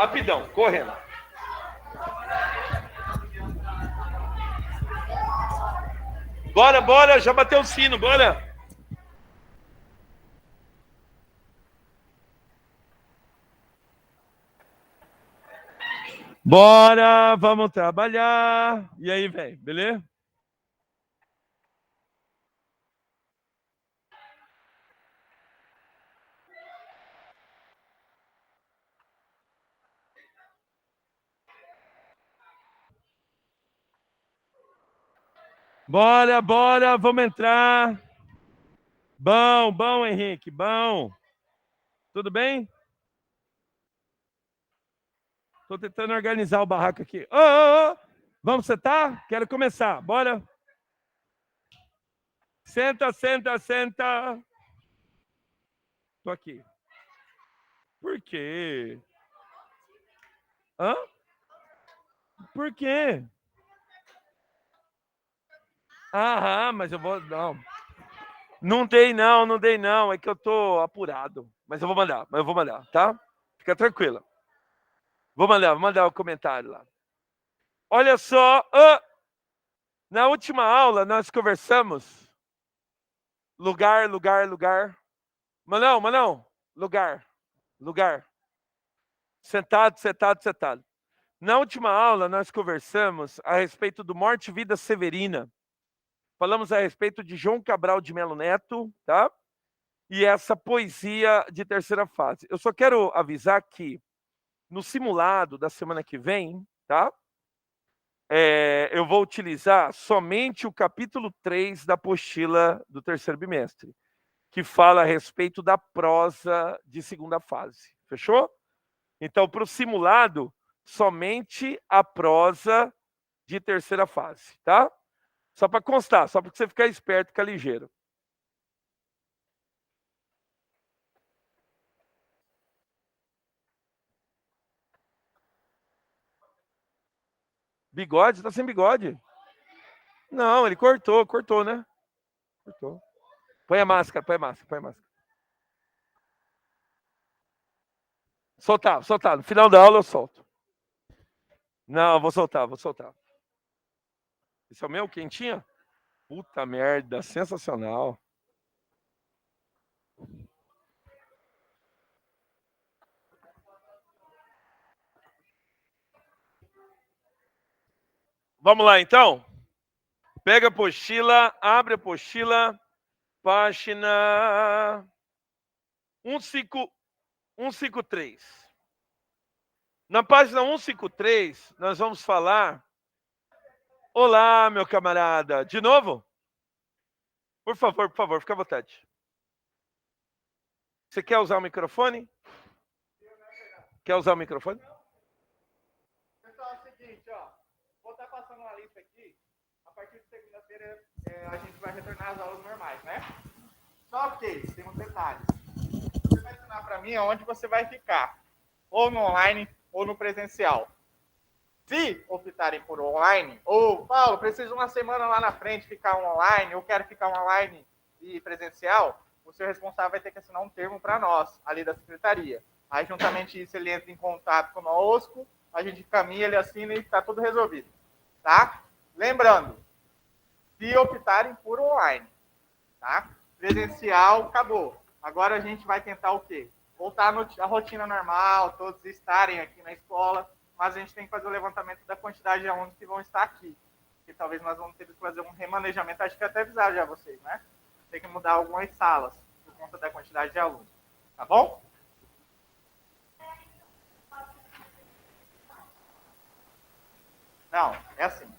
Rapidão, correndo. Bora, já bateu o sino, bora. Bora, vamos trabalhar. E aí, velho, beleza? Bora, vamos entrar. Bom, Henrique, bom. Tudo bem? Tô tentando organizar o barraco aqui. Ô. Vamos sentar? Quero começar, bora. Senta. Tô aqui. Por quê? Hã? Por quê? Mas eu vou... Não dei não. É que eu tô apurado. Mas eu vou mandar, tá? Fica tranquila. Vou mandar o comentário lá. Olha só, na última aula nós conversamos. Lugar. Manão, lugar. Sentado. Na última aula nós conversamos a respeito do Morte e Vida Severina. Falamos a respeito de João Cabral de Melo Neto, tá? E essa poesia de terceira fase. Eu só quero avisar que no simulado da semana que vem, tá? Eu vou utilizar somente o capítulo 3 da apostila do terceiro bimestre, que fala a respeito da prosa de segunda fase. Fechou? Então, para o simulado, somente a prosa de terceira fase, tá? Só para constar, só para você ficar esperto e ficar ligeiro. Bigode? Tá sem bigode? Não, ele cortou, né? Cortou. Põe a máscara. Soltar. No final da aula eu solto. Não, vou soltar. Esse é o meu, quentinho? Puta merda, sensacional. Vamos lá, então? Pega a apostila, abre a apostila, página 153. Na página 153, nós vamos falar... Olá, meu camarada. De novo? Por favor, fica à vontade. Você quer usar o microfone? Pessoal, é o seguinte, ó. Vou estar passando uma lista aqui. A partir de segunda-feira, a gente vai retornar às aulas normais, né? Só que tem um detalhe. Você vai ensinar para mim aonde você vai ficar. Ou no online, ou no presencial. Se optarem por online, ou, Paulo, preciso de uma semana lá na frente ficar online, eu quero ficar online e presencial, o seu responsável vai ter que assinar um termo para nós, ali da secretaria. Aí, juntamente isso, ele entra em contato conosco, a gente caminha, ele assina e está tudo resolvido. Tá? Lembrando, se optarem por online, tá? Presencial, acabou. Agora a gente vai tentar o quê? Voltar à rotina normal, todos estarem aqui na escola, mas a gente tem que fazer o levantamento da quantidade de alunos que vão estar aqui. Porque talvez nós vamos ter que fazer um remanejamento, acho que até avisar já vocês, né? Tem que mudar algumas salas por conta da quantidade de alunos. Tá bom? Não, é assim.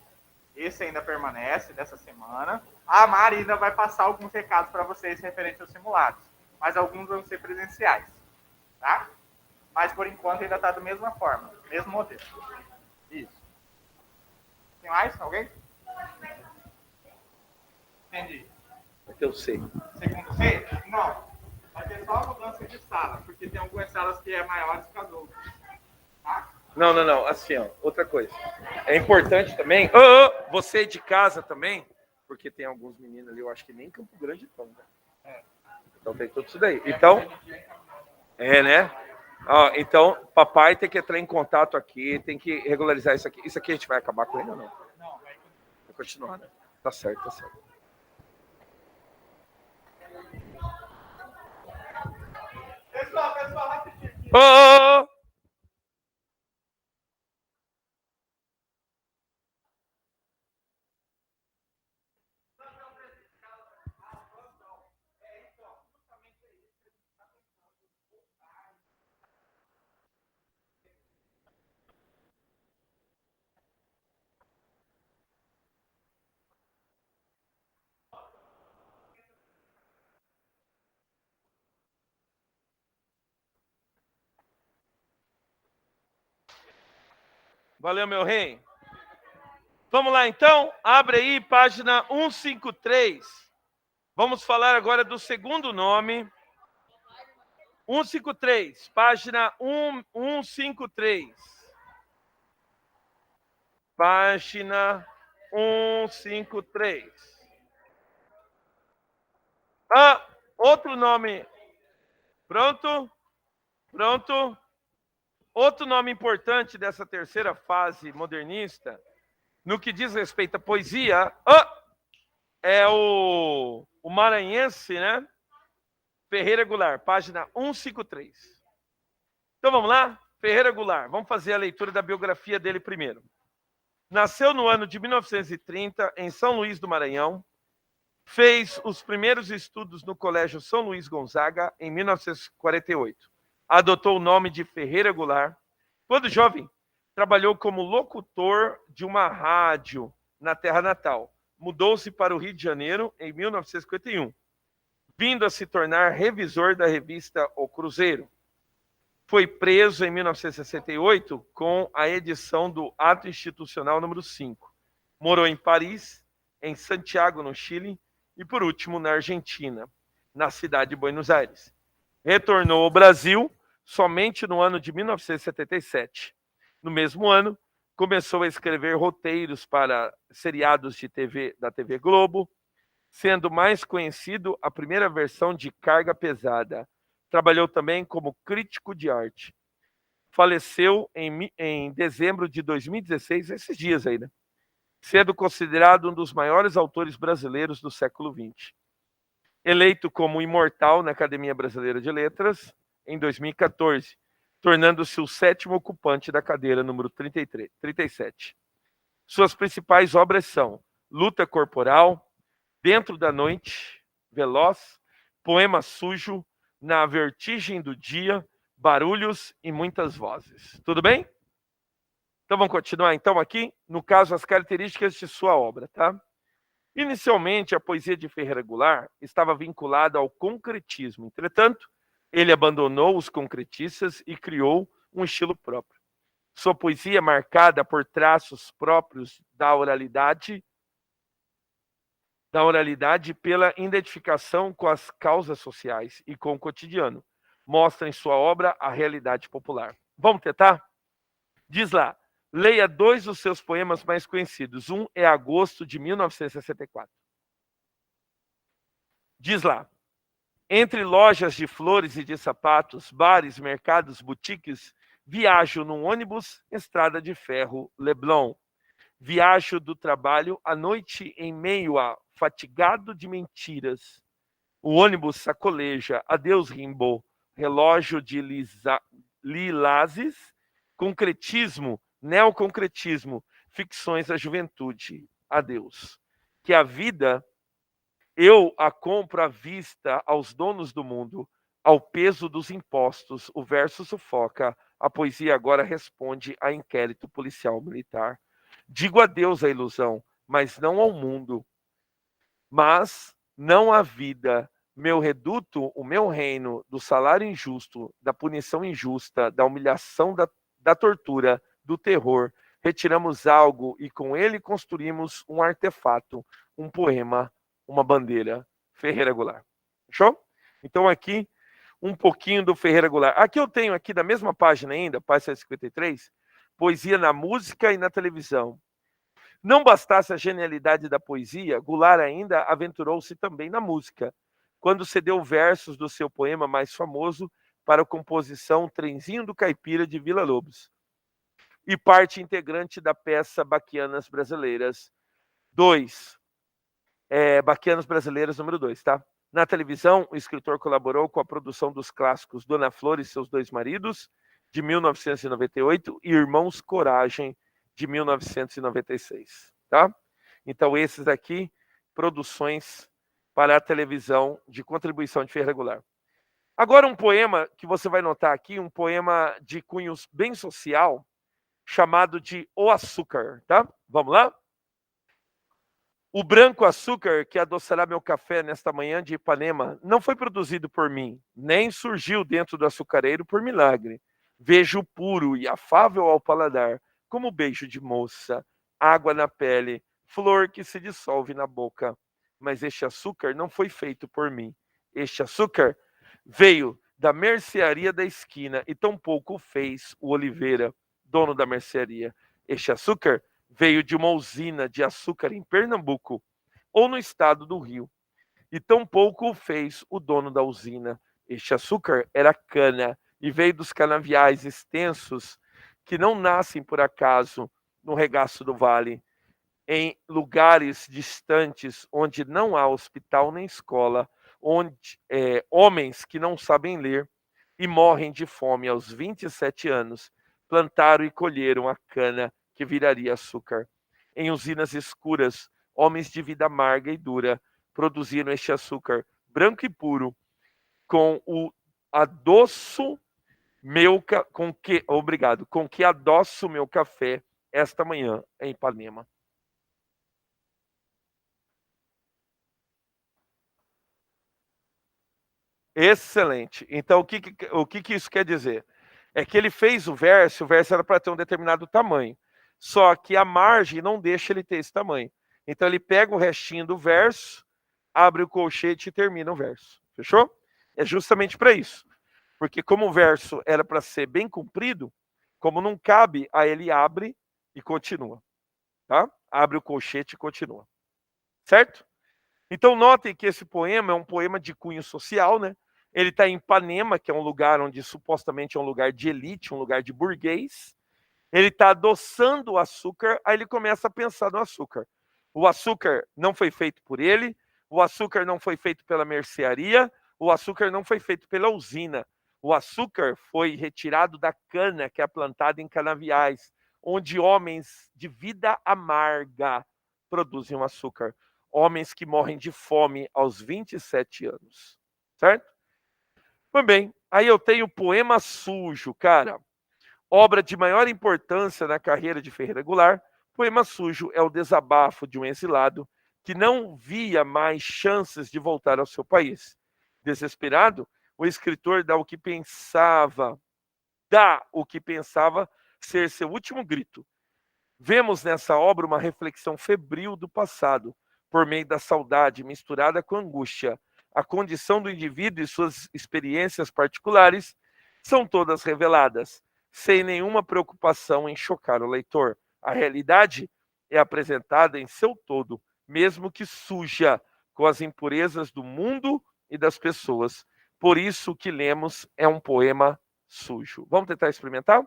Esse ainda permanece dessa semana. A Mari ainda vai passar alguns recados para vocês referentes aos simulados. Mas alguns vão ser presenciais. Tá? Mas por enquanto ainda está da mesma forma. Mesmo modelo. Isso. Tem mais? Alguém? Entendi. Vai ter o C. Segundo C? Não. Vai ter só a mudança de sala. Porque tem algumas salas que é maiores que as outras. Tá? Não. Assim, ó, outra coisa. É importante também, você de casa também, porque tem alguns meninos ali, eu acho que nem em Campo Grande estão, né? Então tem tudo isso daí. Então, né? Então, papai tem que entrar em contato aqui, tem que regularizar isso aqui. Isso aqui a gente vai acabar com ele ou não? Não, vai continuar, né? Tá certo, tá certo. Pessoal, rapidinho. Ô! Valeu, meu rei. Vamos lá, então. Abre aí, página 153. Vamos falar agora do segundo nome. 153, página 153. Página 153. Outro nome. Pronto? Pronto? Outro nome importante dessa terceira fase modernista, no que diz respeito à poesia, é o maranhense, né? Ferreira Goulart, página 153. Então vamos lá? Ferreira Goulart, vamos fazer a leitura da biografia dele primeiro. Nasceu no ano de 1930 em São Luís do Maranhão, fez os primeiros estudos no Colégio São Luís Gonzaga em 1948. Adotou o nome de Ferreira Goulart. Quando jovem, trabalhou como locutor de uma rádio na terra natal. Mudou-se para o Rio de Janeiro em 1951, vindo a se tornar revisor da revista O Cruzeiro. Foi preso em 1968 com a edição do Ato Institucional número 5. Morou em Paris, em Santiago, no Chile, e por último na Argentina, na cidade de Buenos Aires. Retornou ao Brasil somente no ano de 1977. No mesmo ano, começou a escrever roteiros para seriados de TV da TV Globo, sendo mais conhecido a primeira versão de Carga Pesada. Trabalhou também como crítico de arte. Faleceu em dezembro de 2016, esses dias aí, né? Sendo considerado um dos maiores autores brasileiros do século XX. Eleito como imortal na Academia Brasileira de Letras em 2014, tornando-se o 7º ocupante da cadeira número 37. Suas principais obras são Luta Corporal, Dentro da Noite, Veloz, Poema Sujo, Na Vertigem do Dia, Barulhos e Muitas Vozes. Tudo bem? Então vamos continuar então aqui, no caso, as características de sua obra, tá? Inicialmente, a poesia de Ferreira Goulart estava vinculada ao concretismo. Entretanto, ele abandonou os concretistas e criou um estilo próprio. Sua poesia é marcada por traços próprios da oralidade pela identificação com as causas sociais e com o cotidiano. Mostra em sua obra a realidade popular. Vamos tentar? Diz lá, leia 2 dos seus poemas mais conhecidos. Um é Agosto, de 1964. Diz lá, entre lojas de flores e de sapatos, bares, mercados, boutiques, viajo num ônibus, estrada de ferro, Leblon. Viajo do trabalho à noite em meio a fatigado de mentiras. O ônibus sacoleja, adeus Rimbaud, relógio de lilazes, concretismo, neoconcretismo, ficções da juventude, adeus. Que a vida, eu a compro à vista aos donos do mundo, ao peso dos impostos, o verso sufoca, a poesia agora responde a inquérito policial militar. Digo adeus à ilusão, mas não ao mundo. Mas não à vida. Meu reduto, o meu reino, do salário injusto, da punição injusta, da humilhação, da tortura, do terror. Retiramos algo e com ele construímos um artefato, um poema, uma bandeira. Ferreira Goulart. Fechou? Então aqui, um pouquinho do Ferreira Goulart. Aqui eu tenho aqui na mesma página ainda, página 53, poesia na música e na televisão. Não bastasse a genialidade da poesia, Goulart ainda aventurou-se também na música, quando cedeu versos do seu poema mais famoso para a composição Trenzinho do Caipira de Vila Lobos e parte integrante da peça Baquianas Brasileiras 2. Baquianas Brasileiras número 2, tá? Na televisão, o escritor colaborou com a produção dos clássicos Dona Flor e seus dois maridos, de 1998, e Irmãos Coragem, de 1996, tá? Então, esses aqui, produções para a televisão de contribuição de fé regular. Agora, um poema que você vai notar aqui, um poema de cunho bem social, chamado de O Açúcar, tá? Vamos lá? O branco açúcar que adoçará meu café nesta manhã de Ipanema não foi produzido por mim, nem surgiu dentro do açucareiro por milagre. Vejo puro e afável ao paladar, como beijo de moça, água na pele, flor que se dissolve na boca. Mas este açúcar não foi feito por mim. Este açúcar veio da mercearia da esquina e tampouco fez o Oliveira, dono da mercearia. Este açúcar veio de uma usina de açúcar em Pernambuco ou no estado do Rio, e tampouco o fez o dono da usina. Este açúcar era cana e veio dos canaviais extensos que não nascem por acaso no regaço do vale, em lugares distantes onde não há hospital nem escola, onde homens que não sabem ler e morrem de fome aos 27 anos plantaram e colheram a cana que viraria açúcar. Em usinas escuras, homens de vida amarga e dura produziram este açúcar branco e puro com o adoço com que adoço meu café esta manhã em Ipanema. Excelente. Então, o que isso quer dizer? É que ele fez o verso era para ter um determinado tamanho. Só que a margem não deixa ele ter esse tamanho. Então, ele pega o restinho do verso, abre o colchete e termina o verso. Fechou? É justamente para isso. Porque como o verso era para ser bem comprido, como não cabe, aí ele abre e continua. Tá? Abre o colchete e continua. Certo? Então, notem que esse poema é um poema de cunho social, né? Ele está em Ipanema, que é um lugar onde supostamente é um lugar de elite, um lugar de burguês. Ele está adoçando o açúcar, aí ele começa a pensar no açúcar. O açúcar não foi feito por ele, o açúcar não foi feito pela mercearia, o açúcar não foi feito pela usina. O açúcar foi retirado da cana que é plantada em canaviais, onde homens de vida amarga produzem o açúcar. Homens que morrem de fome aos 27 anos. Certo? Pois bem, aí eu tenho o Poema Sujo, cara. Obra de maior importância na carreira de Ferreira Goulart. Poema Sujo é o desabafo de um exilado que não via mais chances de voltar ao seu país. Desesperado, o escritor dá o que pensava ser seu último grito. Vemos nessa obra uma reflexão febril do passado, por meio da saudade misturada com angústia. A condição do indivíduo e suas experiências particulares são todas reveladas, sem nenhuma preocupação em chocar o leitor. A realidade é apresentada em seu todo, mesmo que suja, com as impurezas do mundo e das pessoas. Por isso o que lemos é um poema sujo. Vamos tentar experimentar?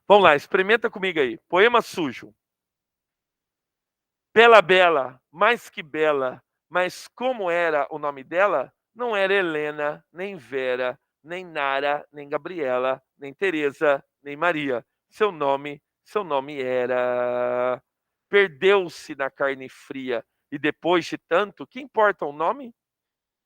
Vamos lá, experimenta comigo aí. Poema sujo. Bela, bela, mais que bela, mas como era o nome dela? Não era Helena, nem Vera, nem Nara, nem Gabriela, nem Teresa, nem Maria. Seu nome era... Perdeu-se na carne fria, e depois de tanto, que importa o nome?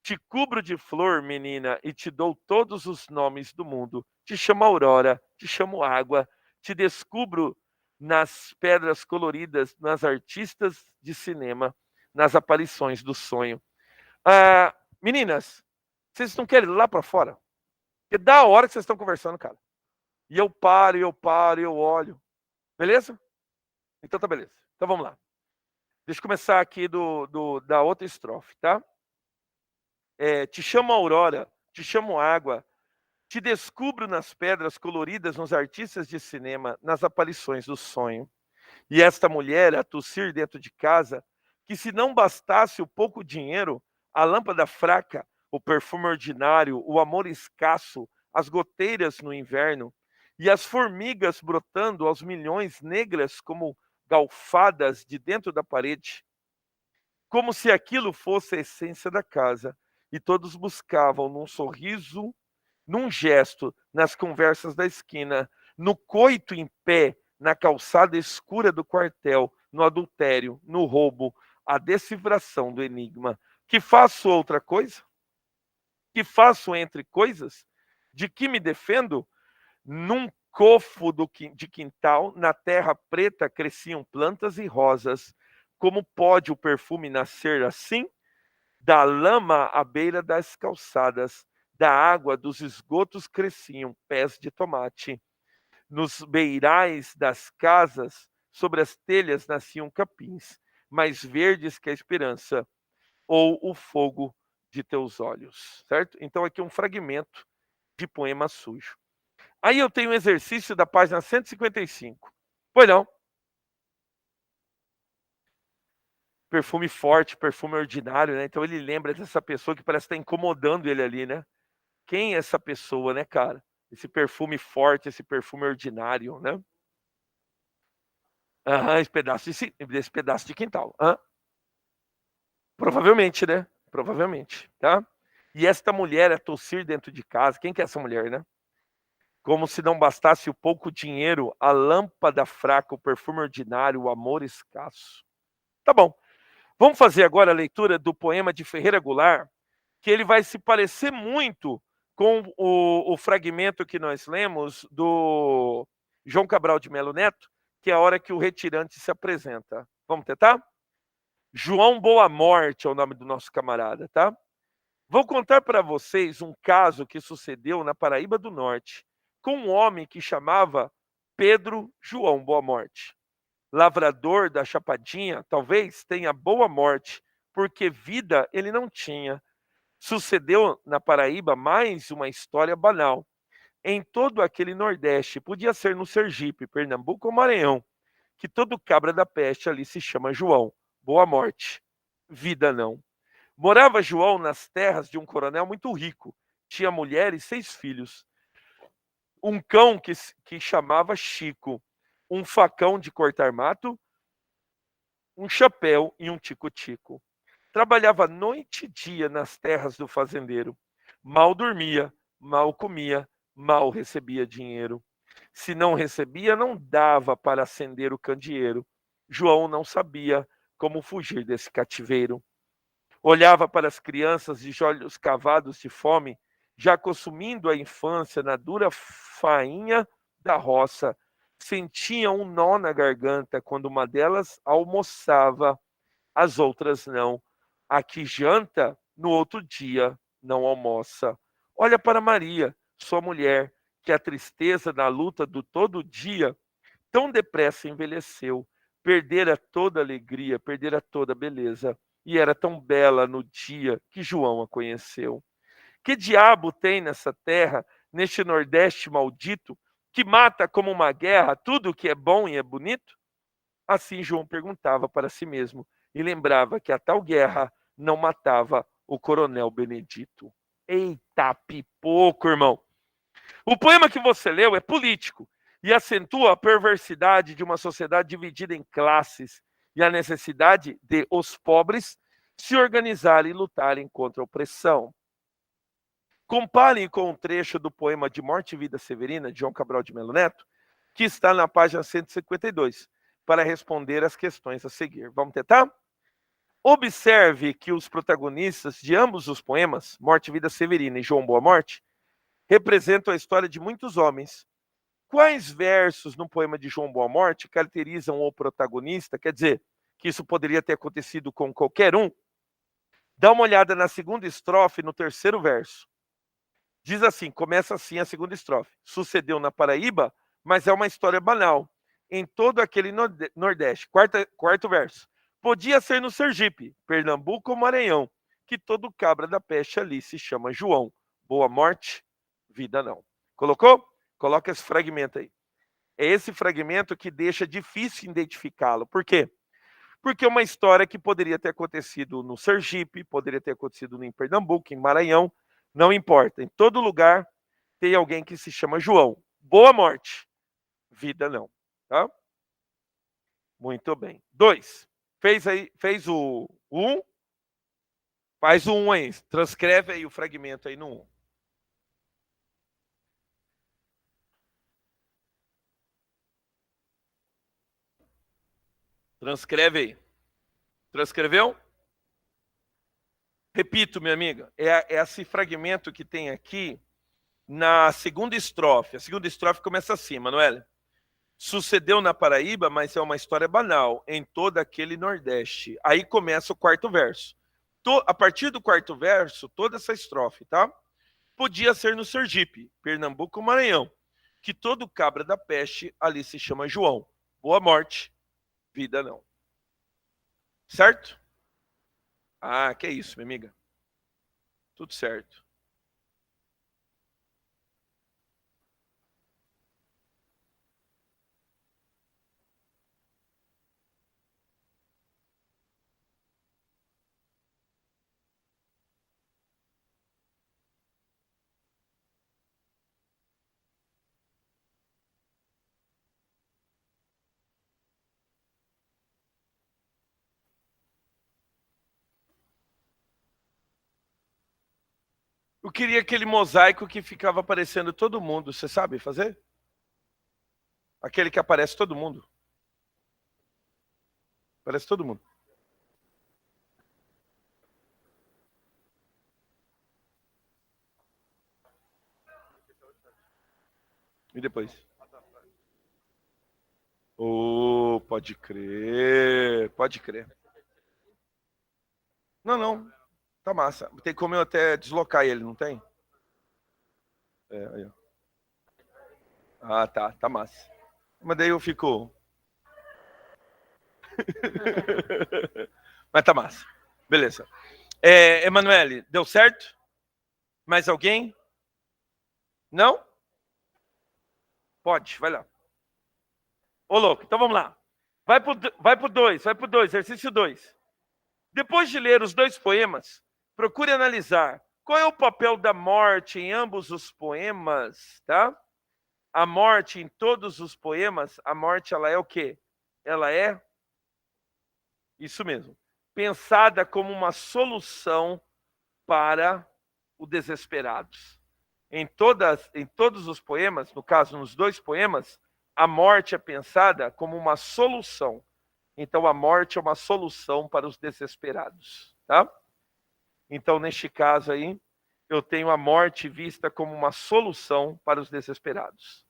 Te cubro de flor, menina, e te dou todos os nomes do mundo. Te chamo Aurora, te chamo Água, te descubro nas pedras coloridas, nas artistas de cinema, nas aparições do sonho. Meninas, vocês não querem ir lá para fora? Porque da hora que vocês estão conversando, cara. E eu paro, eu olho. Beleza? Então tá beleza. Então vamos lá. Deixa eu começar aqui da outra estrofe, tá? Te chamo Aurora, te chamo Água, te descubro nas pedras coloridas, nos artistas de cinema, nas aparições do sonho. E esta mulher a tossir dentro de casa, que se não bastasse o pouco dinheiro, a lâmpada fraca, o perfume ordinário, o amor escasso, as goteiras no inverno e as formigas brotando aos milhões negras como galfadas de dentro da parede, como se aquilo fosse a essência da casa, e todos buscavam num sorriso, num gesto, nas conversas da esquina, no coito em pé, na calçada escura do quartel, no adultério, no roubo, a decifração do enigma. Que faço outra coisa? Que faço entre coisas? De que me defendo? Num cofo de quintal, na terra preta, cresciam plantas e rosas. Como pode o perfume nascer assim? Da lama à beira das calçadas, da água dos esgotos cresciam pés de tomate. Nos beirais das casas, sobre as telhas nasciam capins, mais verdes que a esperança, ou o fogo de teus olhos, certo? Então aqui um fragmento de poema sujo. Aí eu tenho um exercício da página 155. Pois não. Perfume forte, perfume ordinário, né? Então ele lembra dessa pessoa que parece estar incomodando ele ali, né? Quem é essa pessoa, né, cara? Esse perfume forte, esse perfume ordinário, né? Aham, esse pedaço de quintal. Aham. Provavelmente, né? Provavelmente, tá? E esta mulher é tossir dentro de casa. Quem que é essa mulher, né? Como se não bastasse o pouco dinheiro, a lâmpada fraca, o perfume ordinário, o amor escasso. Tá bom. Vamos fazer agora a leitura do poema de Ferreira Goulart, que ele vai se parecer muito com o fragmento que nós lemos do João Cabral de Melo Neto, que é a hora que o retirante se apresenta. Vamos tentar? João Boa Morte é o nome do nosso camarada, tá? Vou contar para vocês um caso que sucedeu na Paraíba do Norte, com um homem que chamava Pedro João Boa Morte. Lavrador da Chapadinha, talvez tenha boa morte, porque vida ele não tinha. Sucedeu na Paraíba mais uma história banal. Em todo aquele Nordeste, podia ser no Sergipe, Pernambuco ou Maranhão, que todo cabra da peste ali se chama João. Boa morte. Vida não. Morava João nas terras de um coronel muito rico. Tinha mulher e 6 filhos. Um cão que chamava Chico. Um facão de cortar mato, um chapéu e um tico-tico. Trabalhava noite e dia nas terras do fazendeiro. Mal dormia, mal comia, mal recebia dinheiro. Se não recebia, não dava para acender o candeeiro. João não sabia como fugir desse cativeiro. Olhava para as crianças de olhos cavados de fome, já consumindo a infância na dura fainha da roça. Sentia um nó na garganta quando uma delas almoçava, as outras não. A que janta, no outro dia não almoça. Olha para Maria, sua mulher, que a tristeza na luta do todo dia tão depressa envelheceu, perdera toda a alegria, perdera toda a beleza, e era tão bela no dia que João a conheceu. Que diabo tem nessa terra, neste Nordeste maldito, que mata como uma guerra tudo que é bom e é bonito? Assim João perguntava para si mesmo, e lembrava que a tal guerra não matava o coronel Benedito. Eita pipoco, irmão! O poema que você leu é político e acentua a perversidade de uma sociedade dividida em classes e a necessidade de os pobres se organizarem e lutarem contra a opressão. Comparem com um trecho do poema de Morte e Vida Severina, de João Cabral de Melo Neto, que está na página 152, para responder às questões a seguir. Vamos tentar? Observe que os protagonistas de ambos os poemas, Morte e Vida Severina e João Boa Morte, representam a história de muitos homens. Quais versos no poema de João Boa Morte caracterizam o protagonista? Quer dizer, que isso poderia ter acontecido com qualquer um? Dá uma olhada na segunda estrofe, no terceiro verso. Diz assim, começa assim a segunda estrofe. Sucedeu na Paraíba, mas é uma história banal. Em todo aquele Nordeste. Quarto verso. Podia ser no Sergipe, Pernambuco ou Maranhão, que todo cabra da peste ali se chama João. Boa morte, vida não. Colocou? Coloca esse fragmento aí. É esse fragmento que deixa difícil identificá-lo. Por quê? Porque é uma história que poderia ter acontecido no Sergipe, poderia ter acontecido em Pernambuco, em Maranhão, não importa. Em todo lugar tem alguém que se chama João. Boa morte. Vida não. Tá? Muito bem. 2. Fez o 1. Faz o 1 aí. Transcreve aí o fragmento aí no 1. Transcreve aí. Transcreveu? Repito, minha amiga. É esse fragmento que tem aqui na segunda estrofe. A segunda estrofe começa assim, Manuela. Sucedeu na Paraíba, mas é uma história banal, em todo aquele Nordeste. Aí começa o quarto verso. A partir do quarto verso, toda essa estrofe, tá? Podia ser no Sergipe, Pernambuco ou Maranhão, que todo cabra da peste ali se chama João. Boa morte, vida não. Certo? Ah, que isso, minha amiga. Tudo certo. Eu queria aquele mosaico que ficava aparecendo todo mundo. Você sabe fazer? Aquele que aparece todo mundo. Aparece todo mundo. E depois? Oh, pode crer. Pode crer. Não, não. Tá massa. Tem como eu até deslocar ele, não tem? É, aí, ó. Ah, tá. Tá massa. Mas daí eu fico. Mas tá massa. Beleza. Emanuele, deu certo? Mais alguém? Não? Pode, vai lá. Ô, louco, então vamos lá. Vai pro 2, exercício 2. Depois de ler os dois poemas, procure analisar qual é o papel da morte em ambos os poemas, tá? A morte em todos os poemas, a morte ela é o quê? Ela é isso mesmo, pensada como uma solução para os desesperados. Em todos os poemas, no caso nos dois poemas, a morte é pensada como uma solução. Então a morte é uma solução para os desesperados, tá? Então neste caso aí, eu tenho a morte vista como uma solução para os desesperados.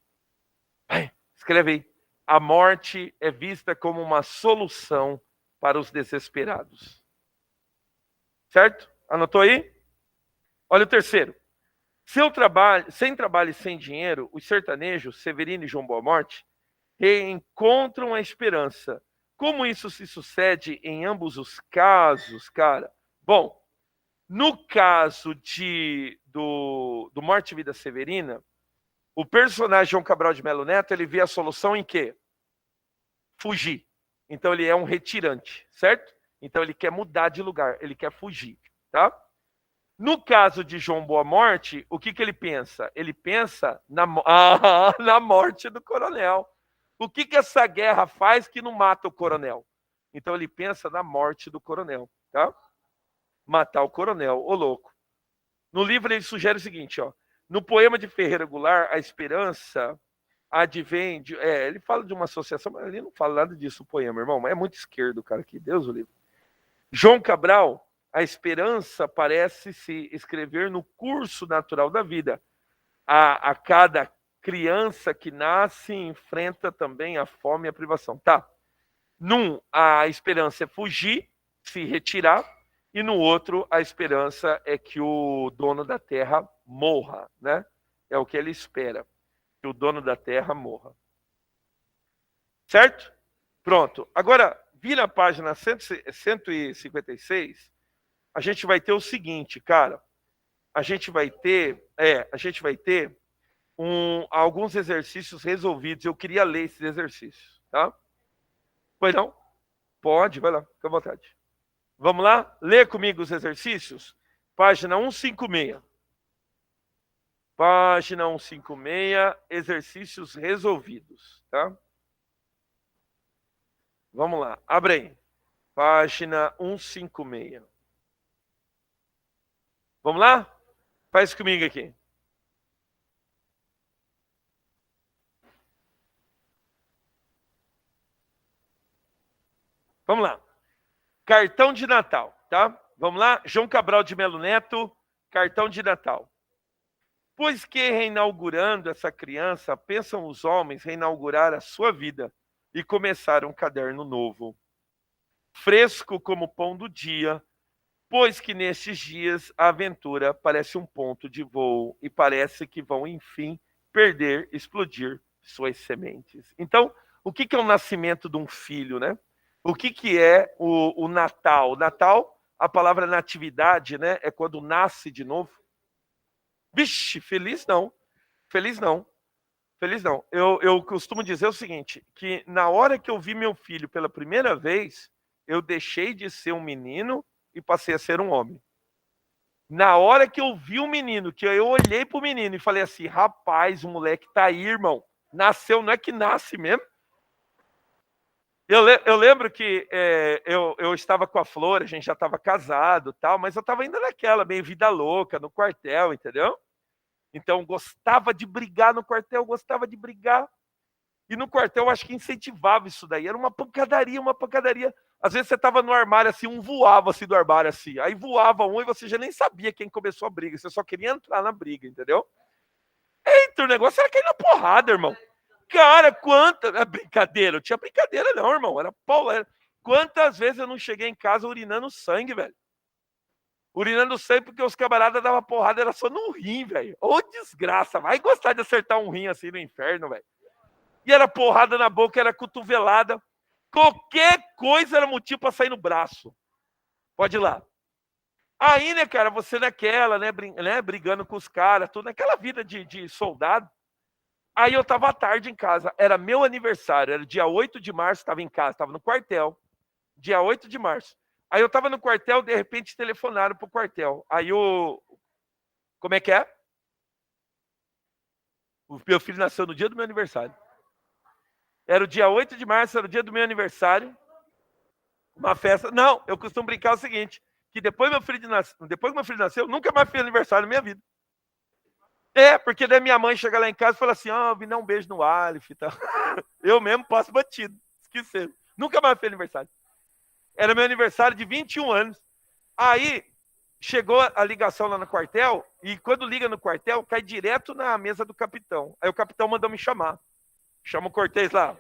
Escreve aí. A morte é vista como uma solução para os desesperados. Certo? Anotou aí? Olha o terceiro. Sem trabalho e sem dinheiro, os sertanejos, Severino e João Boa Morte, reencontram a esperança. Como isso se sucede em ambos os casos, cara? Bom, no caso do Morte e Vida Severina, o personagem João Cabral de Melo Neto, ele vê a solução em quê? Fugir. Então ele é um retirante, certo? Então ele quer mudar de lugar, ele quer fugir, tá? No caso de João Boa Morte, o que ele pensa? Ele pensa na morte do coronel. O que essa guerra faz que não mata o coronel? Então ele pensa na morte do coronel, tá? Matar o coronel, ô louco. No livro ele sugere o seguinte, ó. No poema de Ferreira Goulart, A Esperança advém ele fala de uma associação, mas ele não fala nada disso, o poema, irmão. É muito esquerdo, cara, que Deus o livre. João Cabral, a esperança parece se escrever no curso natural da vida. A cada criança que nasce enfrenta também a fome e a privação. Tá. Num, a esperança é fugir, se retirar, e no outro, a esperança é que o dono da terra morra, né? É o que ele espera, que o dono da terra morra. Certo? Pronto. Agora, vira a página 156, a gente vai ter o seguinte, cara. A gente vai ter alguns exercícios resolvidos. Eu queria ler esses exercícios, tá? Pois não? Pode, vai lá, fica à vontade. Vamos lá? Lê comigo os exercícios? Página 156. Página 156, exercícios resolvidos, tá? Vamos lá, abre aí. Página 156. Vamos lá? Faz comigo aqui. Vamos lá. Cartão de Natal, tá? Vamos lá? João Cabral de Melo Neto, cartão de Natal. Pois que reinaugurando essa criança, pensam os homens reinaugurar a sua vida e começar um caderno novo, fresco como o pão do dia, pois que nestes dias a aventura parece um ponto de voo e parece que vão, enfim, perder, explodir suas sementes. Então, o que é o nascimento de um filho, né? O que é o Natal? O Natal, a palavra natividade, né? É quando nasce de novo. Vixe, feliz não. Feliz não. Feliz não. Eu costumo dizer o seguinte, que na hora que eu vi meu filho pela primeira vez, eu deixei de ser um menino e passei a ser um homem. Na hora que eu vi o menino, que eu olhei pro menino e falei assim, rapaz, o moleque tá aí, irmão. Nasceu, não é que nasce mesmo? Eu lembro que eu estava com a Flor, a gente já estava casado e tal, mas eu estava ainda naquela, meio vida louca, no quartel, entendeu? Então, gostava de brigar no quartel, gostava de brigar. E no quartel, eu acho que incentivava isso daí. Era uma pancadaria, uma pancadaria. Às vezes você estava no armário assim, um voava assim do armário assim. Aí voava um e você já nem sabia quem começou a briga. Você só queria entrar na briga, entendeu? Eita, o negócio era cair na porrada, irmão. Cara, quanta. É brincadeira, não tinha brincadeira, não, irmão. Era pau. Quantas vezes eu não cheguei em casa urinando sangue, velho? Urinando sangue porque os camaradas davam porrada, era só no rim, velho. Ô, desgraça. Vai gostar de acertar um rim assim no inferno, velho. E era porrada na boca, era cotovelada. Qualquer coisa era motivo pra sair no braço. Pode ir lá. Aí, né, cara, você naquela, né, brigando com os caras, tudo naquela vida de soldado. Aí eu tava à tarde em casa, era meu aniversário, era dia 8 de março, tava em casa, tava no quartel, dia 8 de março. Aí eu tava no quartel, de repente telefonaram pro quartel. Aí o... Como é que é? O meu filho nasceu no dia do meu aniversário. Era o dia 8 de março, era o dia do meu aniversário. Uma festa. Não, eu costumo brincar o seguinte, que depois que meu filho nasceu, eu nunca mais fiz aniversário na minha vida. É, porque daí minha mãe chega lá em casa e fala assim, vim dar um beijo no Alif e tal. Eu mesmo passo batido, esqueci. Nunca mais fiz aniversário. Era meu aniversário de 21 anos. Aí, chegou a ligação lá no quartel, e quando liga no quartel, cai direto na mesa do capitão. Aí o capitão mandou me chamar. Chama o Cortez lá.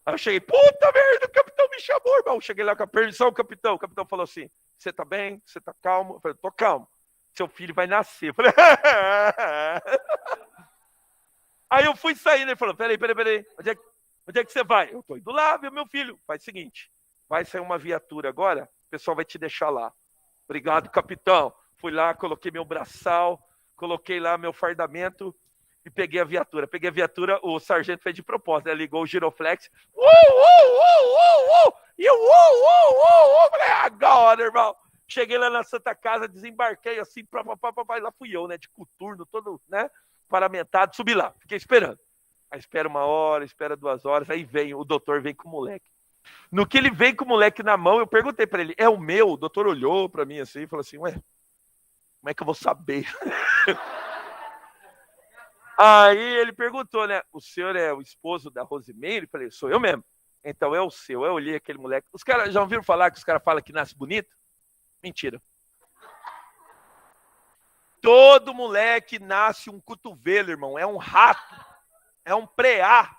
Aí eu cheguei, puta merda, o capitão me chamou, irmão. Cheguei lá com a permissão, capitão. O capitão falou assim, você tá bem? Você tá calmo? Eu falei, tô calmo. Seu filho vai nascer. Eu falei, aí eu fui saindo, ele falou, peraí. Onde é que você vai? Eu tô indo lá ver meu filho. Faz o seguinte, vai sair uma viatura agora, o pessoal vai te deixar lá. Obrigado, capitão. Fui lá, coloquei meu braçal, coloquei lá meu fardamento e peguei a viatura. Peguei a viatura, o sargento fez de propósito, né? Ligou o giroflex. E o falei, agora, irmão. Cheguei lá na Santa Casa, desembarquei assim, lá fui eu, né? De coturno, todo, né? Paramentado, subi lá, fiquei esperando. Aí espera 1 hora, espera 2 horas, aí vem, o doutor vem com o moleque. No que ele veio com o moleque na mão, eu perguntei pra ele, é o meu? O doutor olhou pra mim assim e falou assim, ué, como é que eu vou saber? Aí ele perguntou, né, o senhor é o esposo da Rosimeire? Eu falei, sou eu mesmo. Então é o seu. Eu olhei aquele moleque. Os caras já ouviram falar que os caras falam que nasce bonito? Mentira. Todo moleque nasce um cotovelo, irmão. É um rato. É um preá.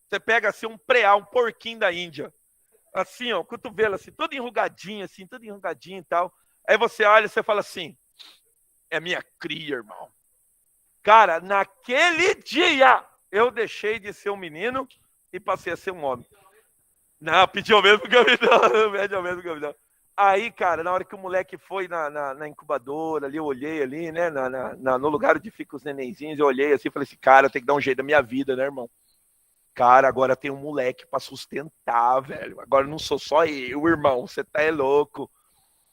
Você pega assim um preá, um porquinho da Índia. Assim, ó, cotovelo assim, todo enrugadinho e tal. Aí você olha e você fala assim, é minha cria, irmão. Cara, naquele dia, eu deixei de ser um menino e passei a ser um homem. Não, pediu o mesmo capitão, pediu o mesmo capitão. Aí, cara, na hora que o moleque foi na incubadora, ali, eu olhei ali, né, no lugar onde ficam os nenenzinhos, eu olhei assim e falei assim, cara, tem que dar um jeito da minha vida, né, irmão? Cara, agora tem um moleque pra sustentar, velho. Agora não sou só eu, irmão. Você tá louco.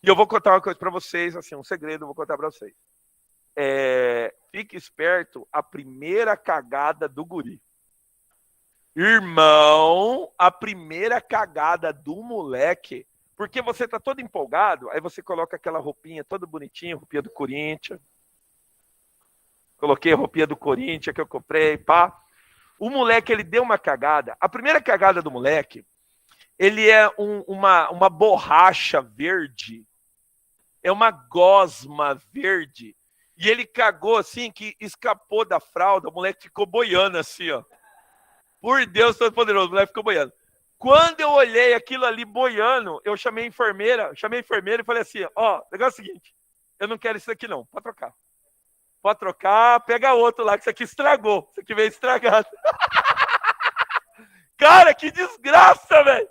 E eu vou contar uma coisa pra vocês, assim, um segredo, eu vou contar pra vocês. fique esperto, a primeira cagada do guri. Irmão, a primeira cagada do moleque, porque você tá todo empolgado, aí você coloca aquela roupinha toda bonitinha, roupinha do Corinthians. Coloquei a roupinha do Corinthians que eu comprei, pá. O moleque, ele deu uma cagada. A primeira cagada do moleque, ele é uma borracha verde. É uma gosma verde. E ele cagou assim, que escapou da fralda, o moleque ficou boiando assim, ó. Por Deus Todo-Poderoso, o moleque ficou boiando. Quando eu olhei aquilo ali boiando, eu chamei a enfermeira e falei assim, ó, negócio é o seguinte, eu não quero isso aqui não, pode trocar. Pode trocar, pega outro lá, que isso aqui estragou, isso aqui veio estragado. Cara, que desgraça, velho!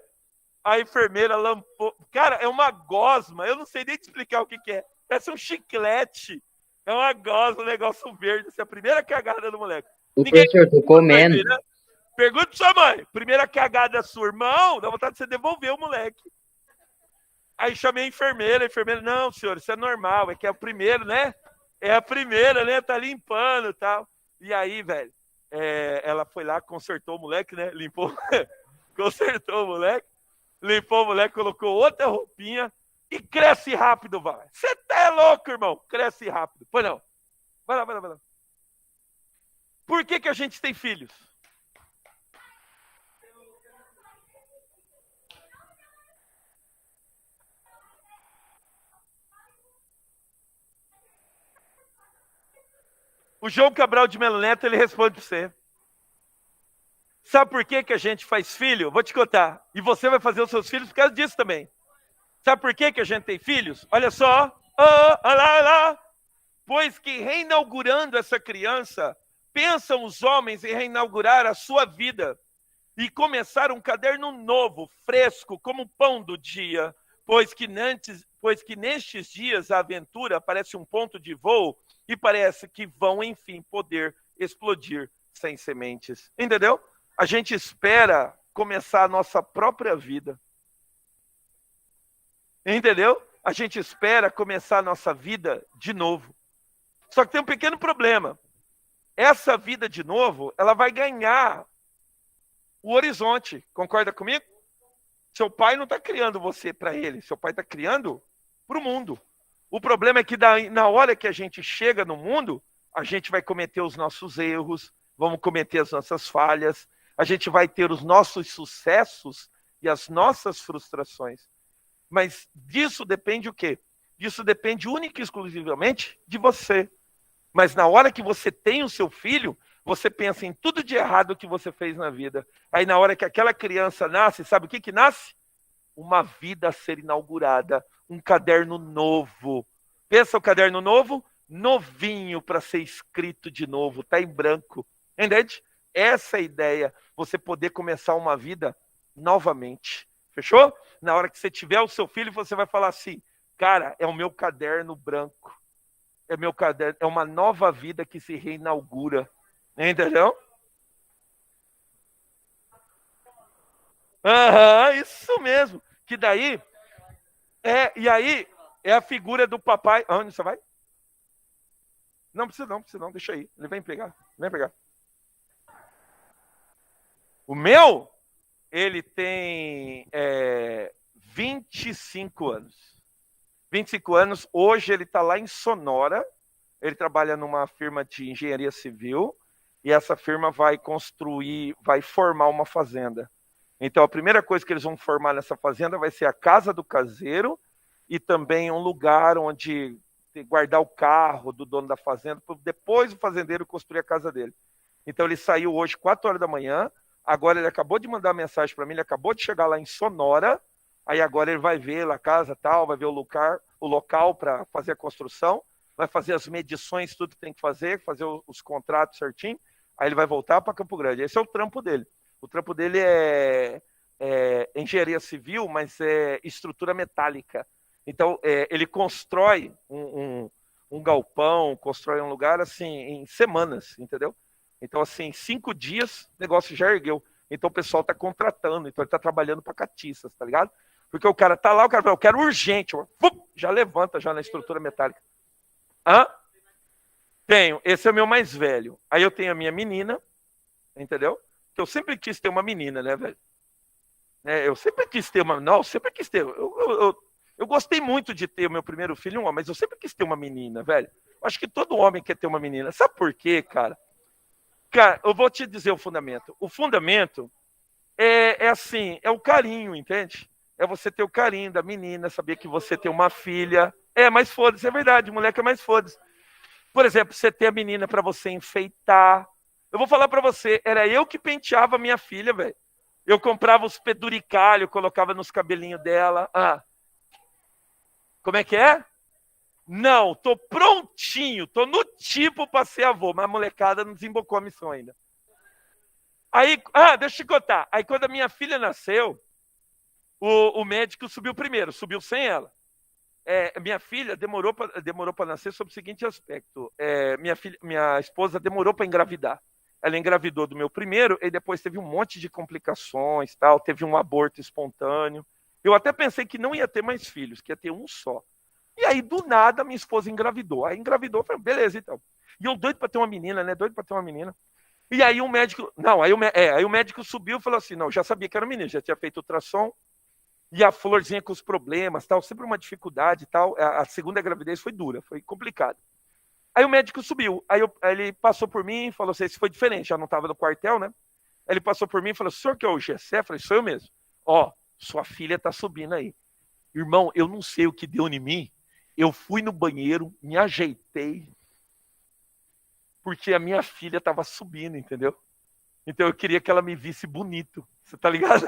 A enfermeira lampou. Cara, é uma gosma, eu não sei nem te explicar o que é. Parece um chiclete. É uma gosma, um negócio verde. Essa é a primeira cagada do moleque. Ninguém... Professor, tô comendo. Né? Pergunta pra sua mãe. Primeira cagada da sua irmã, dá vontade de você devolver o moleque. Aí chamei a enfermeira, não, senhor, isso é normal, é que é o primeiro, né? É a primeira, né? Tá limpando e tal. E aí, velho, ela foi lá, consertou o moleque, né? Limpou, consertou o moleque, limpou o moleque, colocou outra roupinha e cresce rápido, vai. Você tá louco, irmão? Cresce rápido. Pois não. Vai lá. Por que a gente tem filhos? O João Cabral de Melo Neto, ele responde para você. Sabe por que a gente faz filho? Vou te contar. E você vai fazer os seus filhos por causa disso também. Sabe por que a gente tem filhos? Olha só. Olha lá. Pois que reinaugurando essa criança, pensam os homens em reinaugurar a sua vida e começar um caderno novo, fresco, como o pão do dia. Pois que nestes dias a aventura parece um ponto de voo e parece que vão, enfim, poder explodir sem sementes. Entendeu? A gente espera começar a nossa própria vida. Entendeu? A gente espera começar a nossa vida de novo. Só que tem um pequeno problema. Essa vida de novo, ela vai ganhar o horizonte. Concorda comigo? Seu pai não está criando você para ele. Seu pai está criando para o mundo. O problema é que na hora que a gente chega no mundo, a gente vai cometer os nossos erros, vamos cometer as nossas falhas, a gente vai ter os nossos sucessos e as nossas frustrações. Mas disso depende o quê? Disso depende única e exclusivamente de você. Mas na hora que você tem o seu filho, você pensa em tudo de errado que você fez na vida. Aí na hora que aquela criança nasce, sabe o que nasce? Uma vida a ser inaugurada, um caderno novo. Pensa o caderno novo? Novinho para ser escrito de novo, tá em branco. Entende? Essa é a ideia, você poder começar uma vida novamente. Fechou? Na hora que você tiver o seu filho, você vai falar assim, cara, é o meu caderno branco. É meu caderno, é uma nova vida que se reinaugura. Entendeu? Isso mesmo. Que daí, e aí, é a figura do papai. Onde você vai? Não precisa não, deixa aí. Ele vem pegar. O meu, ele tem 25 anos. 25 anos, hoje ele está lá em Sonora, ele trabalha numa firma de engenharia civil, e essa firma vai formar uma fazenda. Então a primeira coisa que eles vão formar nessa fazenda vai ser a casa do caseiro, e também um lugar onde guardar o carro do dono da fazenda, para depois o fazendeiro construir a casa dele. Então ele saiu hoje 4 horas da manhã, agora ele acabou de mandar mensagem para mim, ele acabou de chegar lá em Sonora, aí agora ele vai ver a casa tal, vai ver o local para fazer a construção, vai fazer as medições, tudo que tem que fazer os contratos certinho, aí ele vai voltar para Campo Grande. Esse é o trampo dele. O trampo dele é engenharia civil, mas é estrutura metálica. Então, ele constrói um galpão, constrói um lugar assim em semanas, entendeu? Então, assim, 5 dias, o negócio já ergueu. Então, o pessoal está contratando, então ele está trabalhando para catiças, tá ligado? Porque o cara tá lá, o cara fala, eu quero urgente, já levanta já na estrutura metálica. Tenho. Esse é o meu mais velho. Aí eu tenho a minha menina, entendeu? Que eu sempre quis ter uma menina, né, velho? Eu sempre quis ter uma. Não, eu sempre quis ter. Eu gostei muito de ter o meu primeiro filho, um homem, mas eu sempre quis ter uma menina, velho. Eu acho que todo homem quer ter uma menina. Sabe por quê, cara? Cara, eu vou te dizer o fundamento. O fundamento é assim, é o carinho, entende? É você ter o carinho da menina, saber que você tem uma filha. Mas foda-se, é verdade, moleque é mais foda-se. Por exemplo, você ter a menina para você enfeitar. Eu vou falar para você, era eu que penteava a minha filha, velho. Eu comprava os peduricalhos, colocava nos cabelinhos dela. Como é que é? Não, tô prontinho, tô no tipo para ser avô, mas a molecada não desembocou a missão ainda. Aí, deixa eu te contar. Aí quando a minha filha nasceu, o médico subiu primeiro, subiu sem ela. Minha filha demorou para nascer sob o seguinte aspecto. Minha esposa demorou para engravidar. Ela engravidou do meu primeiro e depois teve um monte de complicações, tal, teve um aborto espontâneo. Eu até pensei que não ia ter mais filhos, que ia ter um só. E aí, do nada, minha esposa engravidou. Aí engravidou, falei, beleza, então. E eu doido para ter uma menina, né? Doido para ter uma menina. E aí o médico... Não, aí o médico subiu e falou assim, não, já sabia que era menina, já tinha feito ultrassom. E a florzinha com os problemas, tal, sempre uma dificuldade, tal. A segunda gravidez foi dura, foi complicada. Aí o médico subiu, aí ele passou por mim e falou assim, isso foi diferente, já não estava no quartel, né? Ele passou por mim e falou, senhor que é o Gessé? Eu falei, sou eu mesmo. Sua filha tá subindo aí. Irmão, eu não sei o que deu em mim, eu fui no banheiro, me ajeitei, porque a minha filha tava subindo, entendeu? Então eu queria que ela me visse bonito, você tá ligado?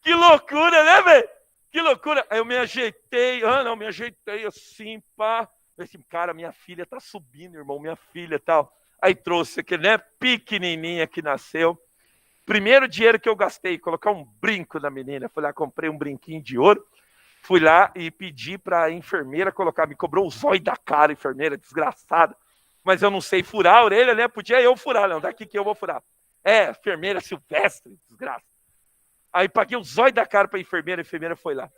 Que loucura, né, velho? Que loucura. Aí eu me ajeitei, me ajeitei assim, pá. Eu assim, cara, minha filha tá subindo, irmão, minha filha e tal. Aí trouxe aquele, né, pequenininha que nasceu. Primeiro dinheiro que eu gastei, colocar um brinco na menina. Fui lá, comprei um brinquinho de ouro. Fui lá e pedi pra enfermeira colocar, me cobrou o zóio da cara, enfermeira, desgraçada. Mas eu não sei furar a orelha, né? Podia eu furar, não, daqui que eu vou furar. Enfermeira Silvestre, desgraça. Aí paguei o zóio da cara pra enfermeira, a enfermeira foi lá.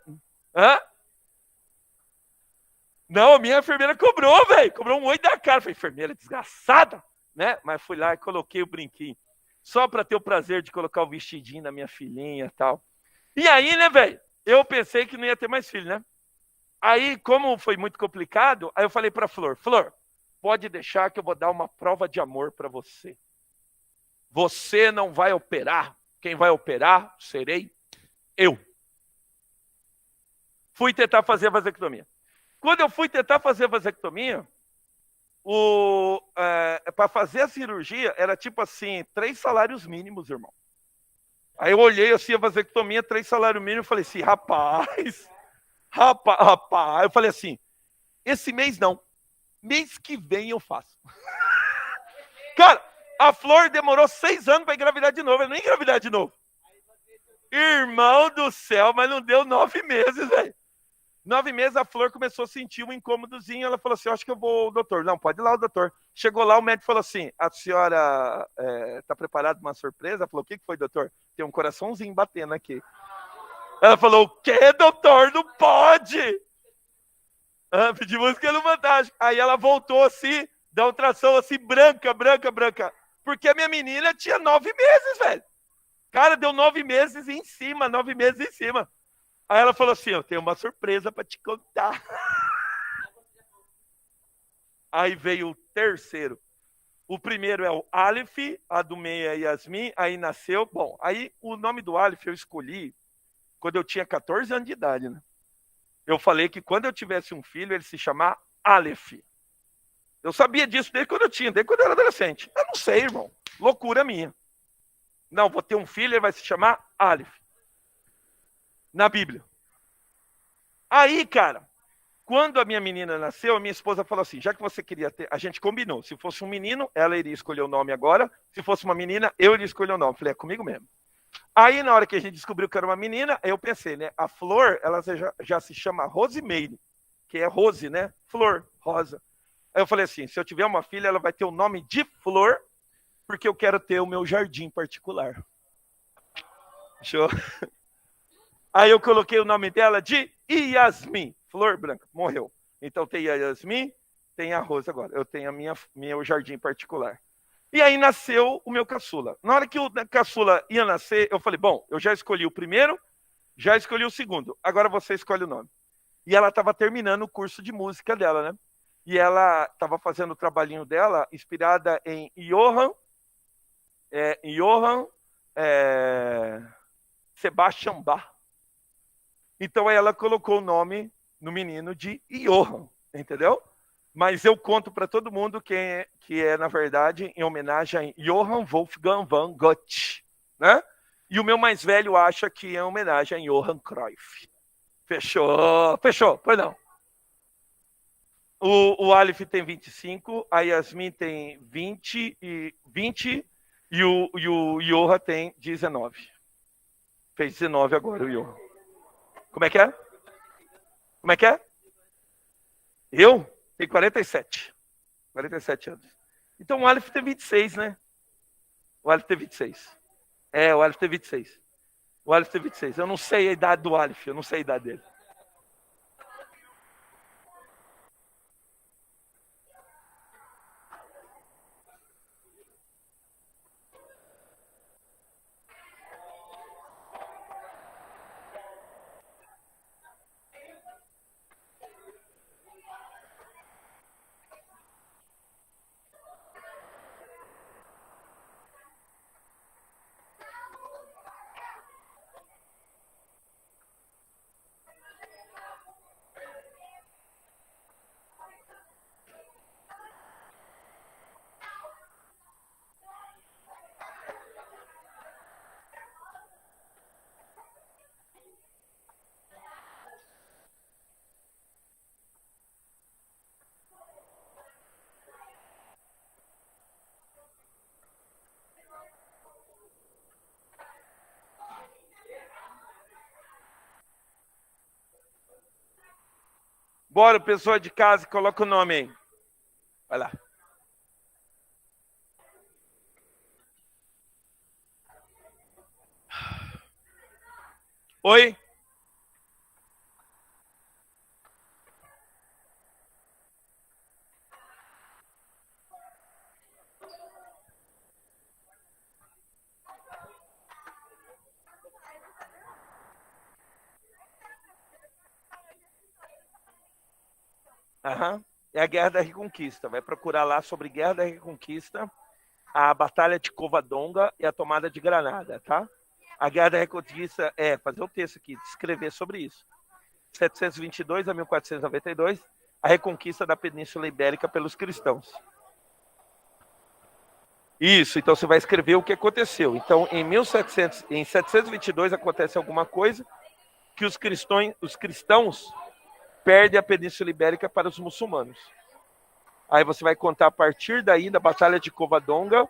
Não, a minha enfermeira cobrou, velho. Cobrou um oi da cara. Falei, enfermeira desgraçada, né? Mas fui lá e coloquei o brinquinho. Só pra ter o prazer de colocar o vestidinho da minha filhinha e tal. E aí, né, velho? Eu pensei que não ia ter mais filho, né? Aí, como foi muito complicado, aí eu falei pra Flor, pode deixar que eu vou dar uma prova de amor pra você. Você não vai operar. Quem vai operar serei eu. Fui tentar fazer a vasectomia. Quando eu fui tentar fazer a vasectomia, para fazer a cirurgia, era tipo assim, 3 salários mínimos, irmão. Aí eu olhei assim, a vasectomia, 3 salários mínimos, e falei assim, rapaz. Eu falei assim, esse mês não, mês que vem eu faço. Cara, a Flor demorou 6 anos para engravidar de novo, ela nem engravidar de novo. Irmão do céu, mas não deu 9 meses, velho. 9 meses a Flor começou a sentir um incômodozinho, ela falou assim, acho que eu vou, doutor. Não, pode ir lá, o doutor. Chegou lá, o médico falou assim, a senhora tá preparada para uma surpresa? Ela falou, o que foi, doutor? Tem um coraçãozinho batendo aqui. Ela falou, o que, doutor? Não pode! Pedi música no Fantástico. Aí ela voltou assim, dá uma tração assim, branca. Porque a minha menina tinha 9 meses, velho. Cara, deu 9 meses em cima, 9 meses em cima. Aí ela falou assim, eu tenho uma surpresa para te contar. Aí veio o terceiro. O primeiro é o Aleph, a do meio é Yasmin, aí nasceu. Bom, aí o nome do Aleph eu escolhi quando eu tinha 14 anos de idade, né? Eu falei que quando eu tivesse um filho, ele se chamar Aleph. Eu sabia disso desde quando eu era adolescente. Eu não sei, irmão. Loucura minha. Não, vou ter um filho, ele vai se chamar Aleph. Na Bíblia. Aí, cara, quando a minha menina nasceu, a minha esposa falou assim, já que você queria ter... A gente combinou, se fosse um menino, ela iria escolher o nome agora. Se fosse uma menina, eu iria escolher o nome. Falei, comigo mesmo. Aí, na hora que a gente descobriu que era uma menina, eu pensei, né? A Flor, ela já se chama Rosemeire, que é Rose, né? Flor, rosa. Aí eu falei assim, se eu tiver uma filha, ela vai ter o nome de Flor, porque eu quero ter o meu jardim particular. Show? Aí eu coloquei o nome dela de Yasmin, Flor Branca, morreu. Então tem a Yasmin, tem a Rosa agora. Eu tenho meu jardim particular. E aí nasceu o meu caçula. Na hora que o caçula ia nascer, eu falei, bom, eu já escolhi o primeiro, já escolhi o segundo. Agora você escolhe o nome. E ela estava terminando o curso de música dela, né? E ela estava fazendo o trabalhinho dela inspirada em Johann Sebastian Bach. Então ela colocou o nome no menino de Johann, entendeu? Mas eu conto para todo mundo que é, na verdade, em homenagem a Johann Wolfgang van Gogh, né? E o meu mais velho acha que é homenagem a Johann Cruyff. Fechou, pois não. O Aleph tem 25, a Yasmin tem 20 e o Johan tem 19. Fez 19 agora o Johan. Como é que é? Como é que é? Eu tenho 47. 47 anos. Então o Aleph tem 26, né? O Aleph tem 26. O Aleph tem 26. O Aleph tem 26. Eu não sei a idade do Aleph, eu não sei a idade dele. Bora, pessoa de casa, coloca o nome aí. Vai lá. Oi? Aham. É a Guerra da Reconquista. Vai procurar lá sobre Guerra da Reconquista, a Batalha de Covadonga e a Tomada de Granada, tá? A Guerra da Reconquista fazer o texto aqui, escrever sobre isso. 722 a 1492, a reconquista da Península Ibérica pelos cristãos. Isso, então você vai escrever o que aconteceu. Então, em 722 acontece alguma coisa que os cristãos perdem a Península Ibérica para os muçulmanos. Aí você vai contar a partir daí da Batalha de Covadonga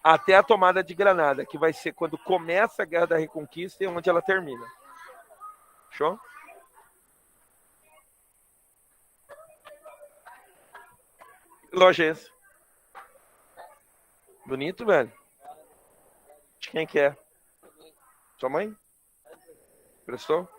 até a tomada de Granada, que vai ser quando começa a Guerra da Reconquista e onde ela termina. Show? Loja é esse? Bonito, velho. De quem que é? Sua mãe? Prestou?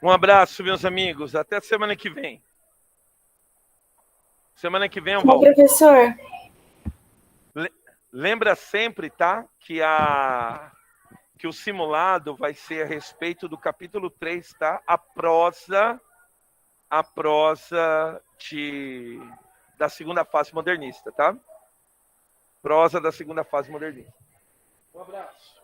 Um abraço, meus amigos. Até semana que vem. Semana que vem eu volto. Professor. Lembra sempre, tá? Que o simulado vai ser a respeito do capítulo 3, tá? A prosa da segunda fase modernista, tá? Prosa da segunda fase modernista. Um abraço.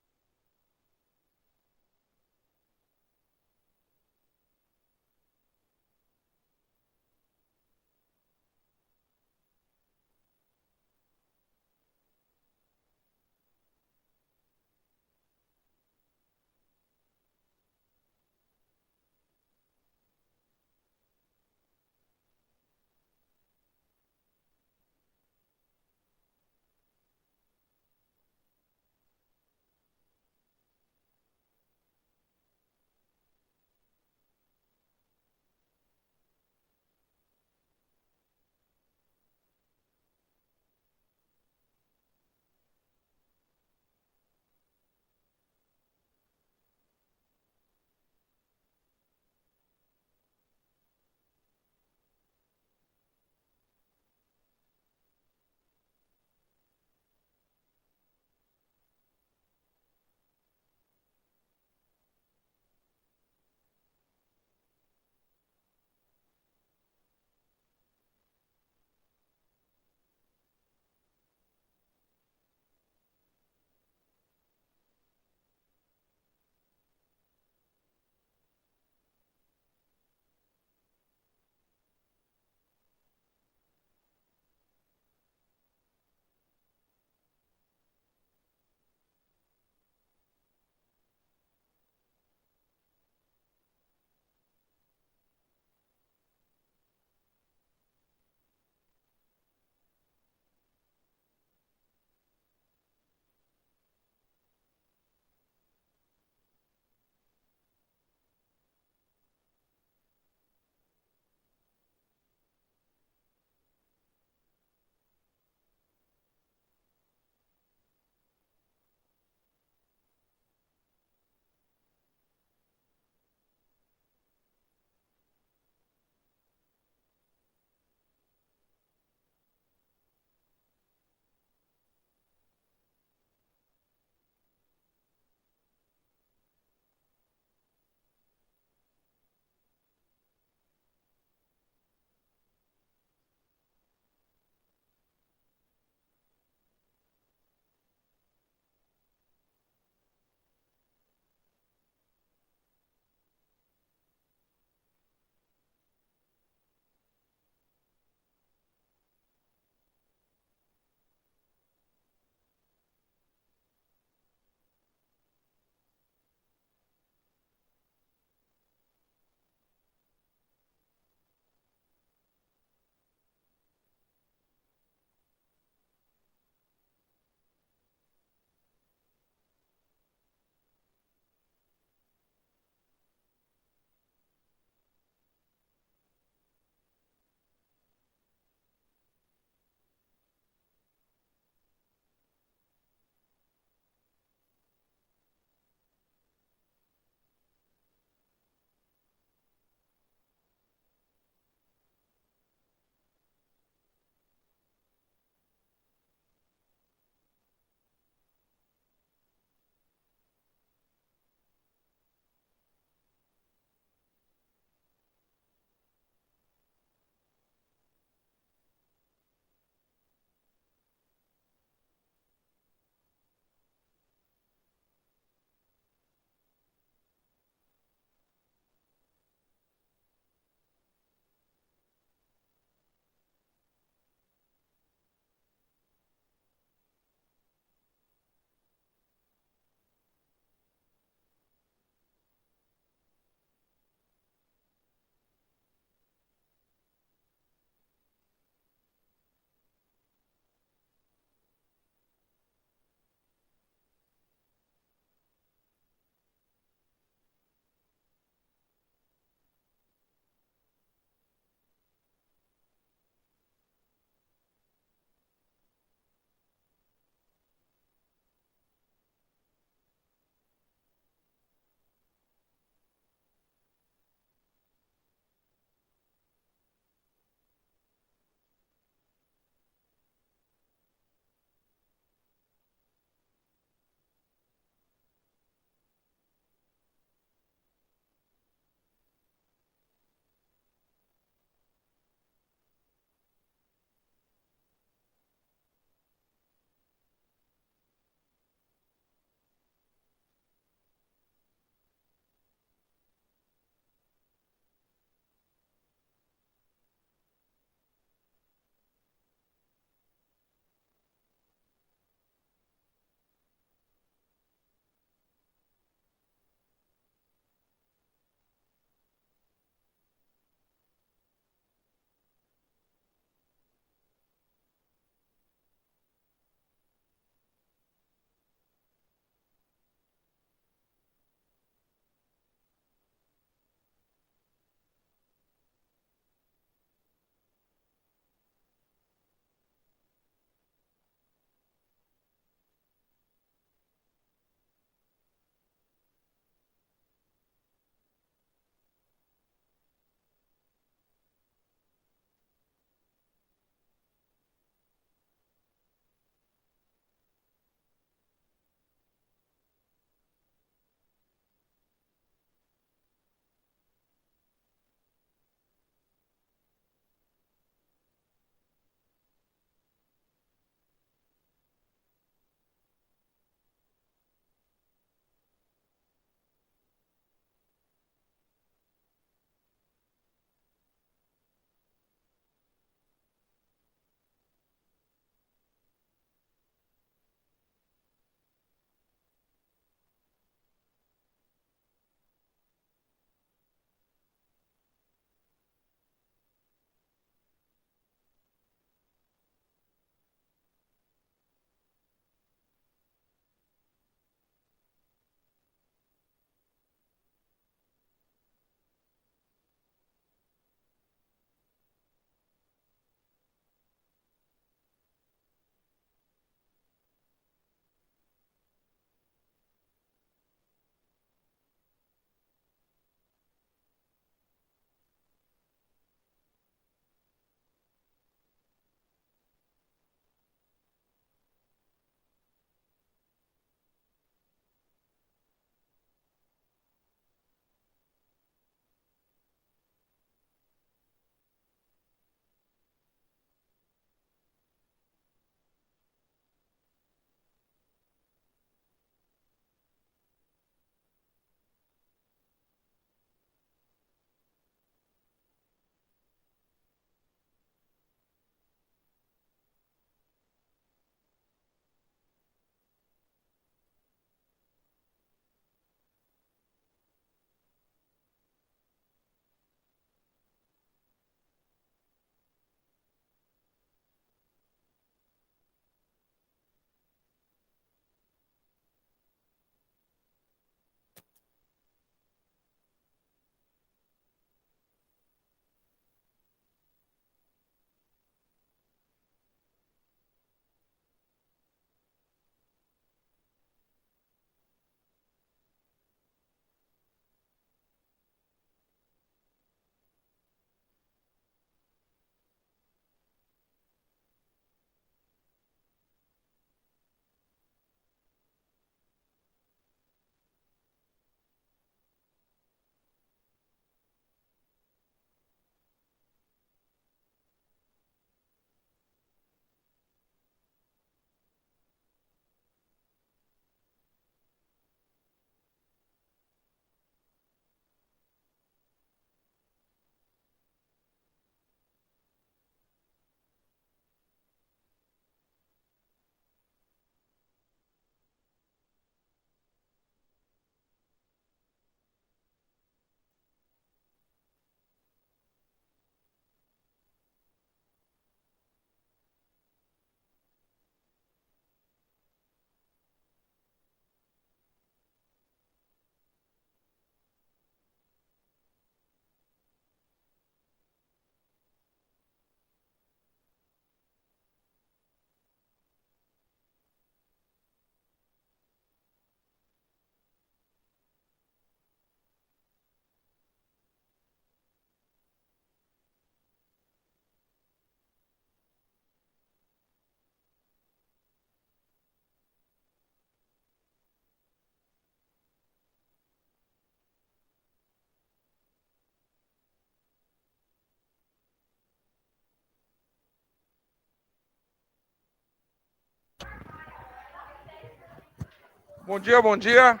Bom dia, bom dia.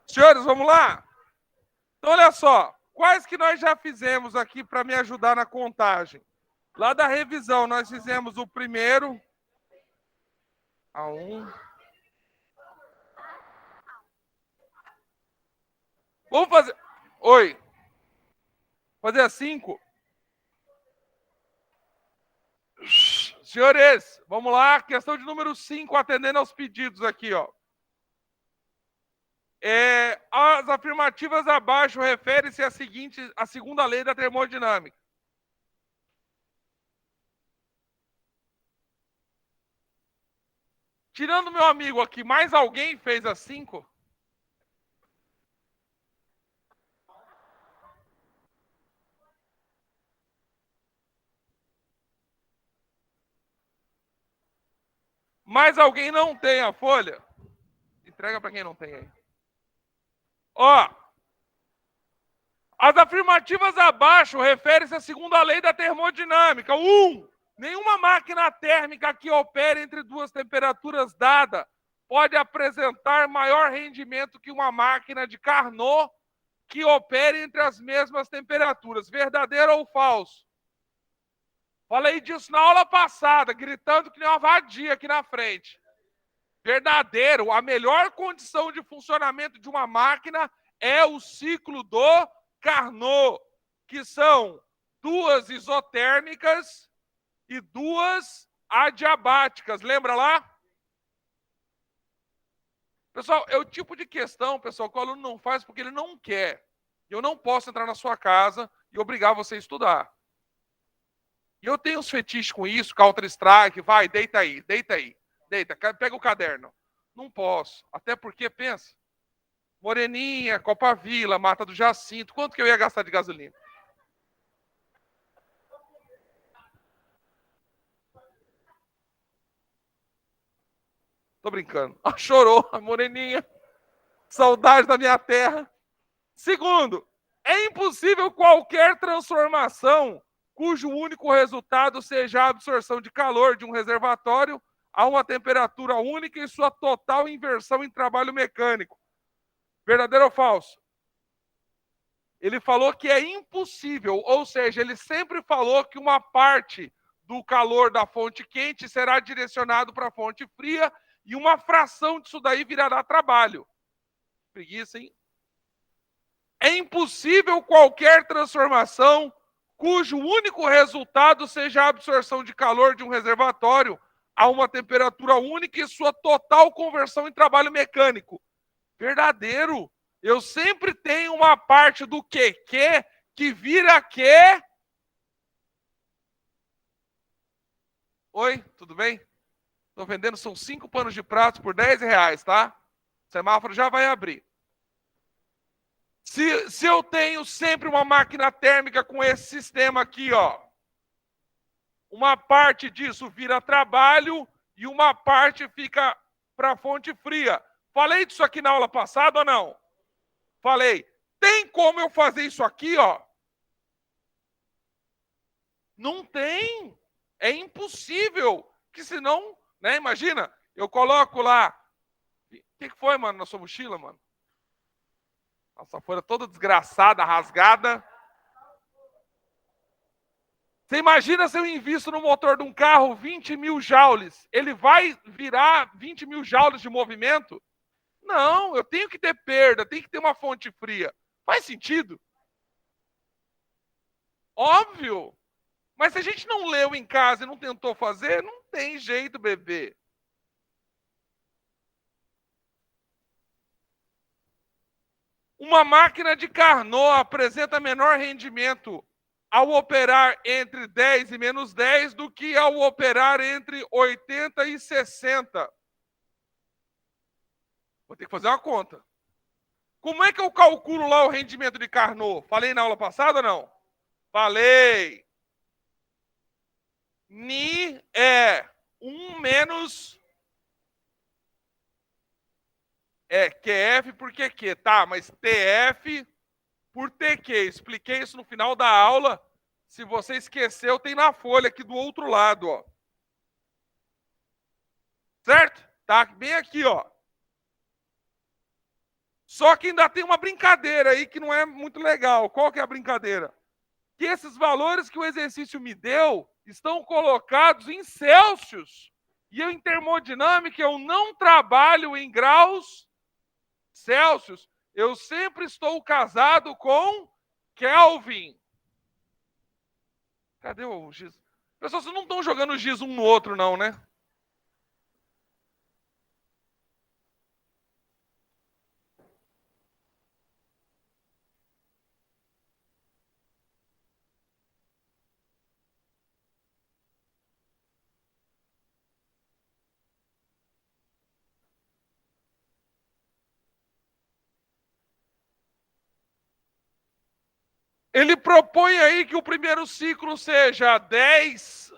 Senhores, vamos lá? Então, olha só. Quais que nós já fizemos aqui para me ajudar na contagem? Lá da revisão, nós fizemos o primeiro. A 1. Vamos fazer... Oi. Fazer a 5. Senhores, vamos lá. Questão de número 5, atendendo aos pedidos aqui, ó. As afirmativas abaixo referem-se à segunda lei da termodinâmica. Tirando meu amigo aqui, mais alguém fez as 5? Mais alguém não tem a folha? Entrega para quem não tem aí. Ó, as afirmativas abaixo referem-se à segunda lei da termodinâmica. 1. Nenhuma máquina térmica que opere entre duas temperaturas dadas pode apresentar maior rendimento que uma máquina de Carnot que opere entre as mesmas temperaturas. Verdadeiro ou falso? Falei disso na aula passada, gritando que nem uma vadia aqui na frente. Verdadeiro, a melhor condição de funcionamento de uma máquina é o ciclo do Carnot, que são 2 isotérmicas e 2 adiabáticas. Lembra lá? Pessoal, é o tipo de questão, pessoal, que o aluno não faz porque ele não quer. Eu não posso entrar na sua casa e obrigar você a estudar. E eu tenho uns fetiches com isso, Counter-Strike, vai, deita aí, deita, pega o caderno. Não posso, até porque, pensa, Moreninha, Copa Vila, Mata do Jacinto, quanto que eu ia gastar de gasolina? Tô brincando. Ah, chorou a Moreninha. Saudade da minha terra. Segundo, é impossível qualquer transformação cujo único resultado seja a absorção de calor de um reservatório a uma temperatura única e sua total inversão em trabalho mecânico. Verdadeiro ou falso? Ele falou que é impossível, ou seja, ele sempre falou que uma parte do calor da fonte quente será direcionado para a fonte fria e uma fração disso daí virará trabalho. Preguiça, hein? É impossível qualquer transformação cujo único resultado seja a absorção de calor de um reservatório a uma temperatura única e sua total conversão em trabalho mecânico. Verdadeiro. Eu sempre tenho uma parte do que vira que... Oi, tudo bem? Estou vendendo, são 5 panos de prato por R$10, tá? O semáforo já vai abrir. Se eu tenho sempre uma máquina térmica com esse sistema aqui, ó, uma parte disso vira trabalho e uma parte fica para a fonte fria. Falei disso aqui na aula passada ou não? Falei. Tem como eu fazer isso aqui, ó? Não tem. É impossível. Que senão, né? Imagina, eu coloco lá. O que foi, mano, na sua mochila, mano? Nossa, folha toda desgraçada, rasgada. Você imagina se eu invisto no motor de um carro 20 mil joules? Ele vai virar 20 mil joules de movimento? Não, eu tenho que ter perda, tem que ter uma fonte fria. Faz sentido? Óbvio. Mas se a gente não leu em casa e não tentou fazer, não tem jeito, bebê. Uma máquina de Carnot apresenta menor rendimento ao operar entre 10 e menos 10 do que ao operar entre 80 e 60. Vou ter que fazer uma conta. Como é que eu calculo lá o rendimento de Carnot? Falei na aula passada ou não? Falei. Ni é 1 menos... QF por QQ, tá, mas TF por TQ. Expliquei isso no final da aula. Se você esqueceu, tem na folha aqui do outro lado, ó. Certo? Tá bem aqui, ó. Só que ainda tem uma brincadeira aí que não é muito legal. Qual que é a brincadeira? Que esses valores que o exercício me deu estão colocados em Celsius. E eu, em termodinâmica, eu não trabalho em graus Celsius. Eu sempre estou casado com Kelvin. Cadê o giz? Pessoal, vocês não estão jogando giz um no outro, não, né? Ele propõe aí que o primeiro ciclo seja 10.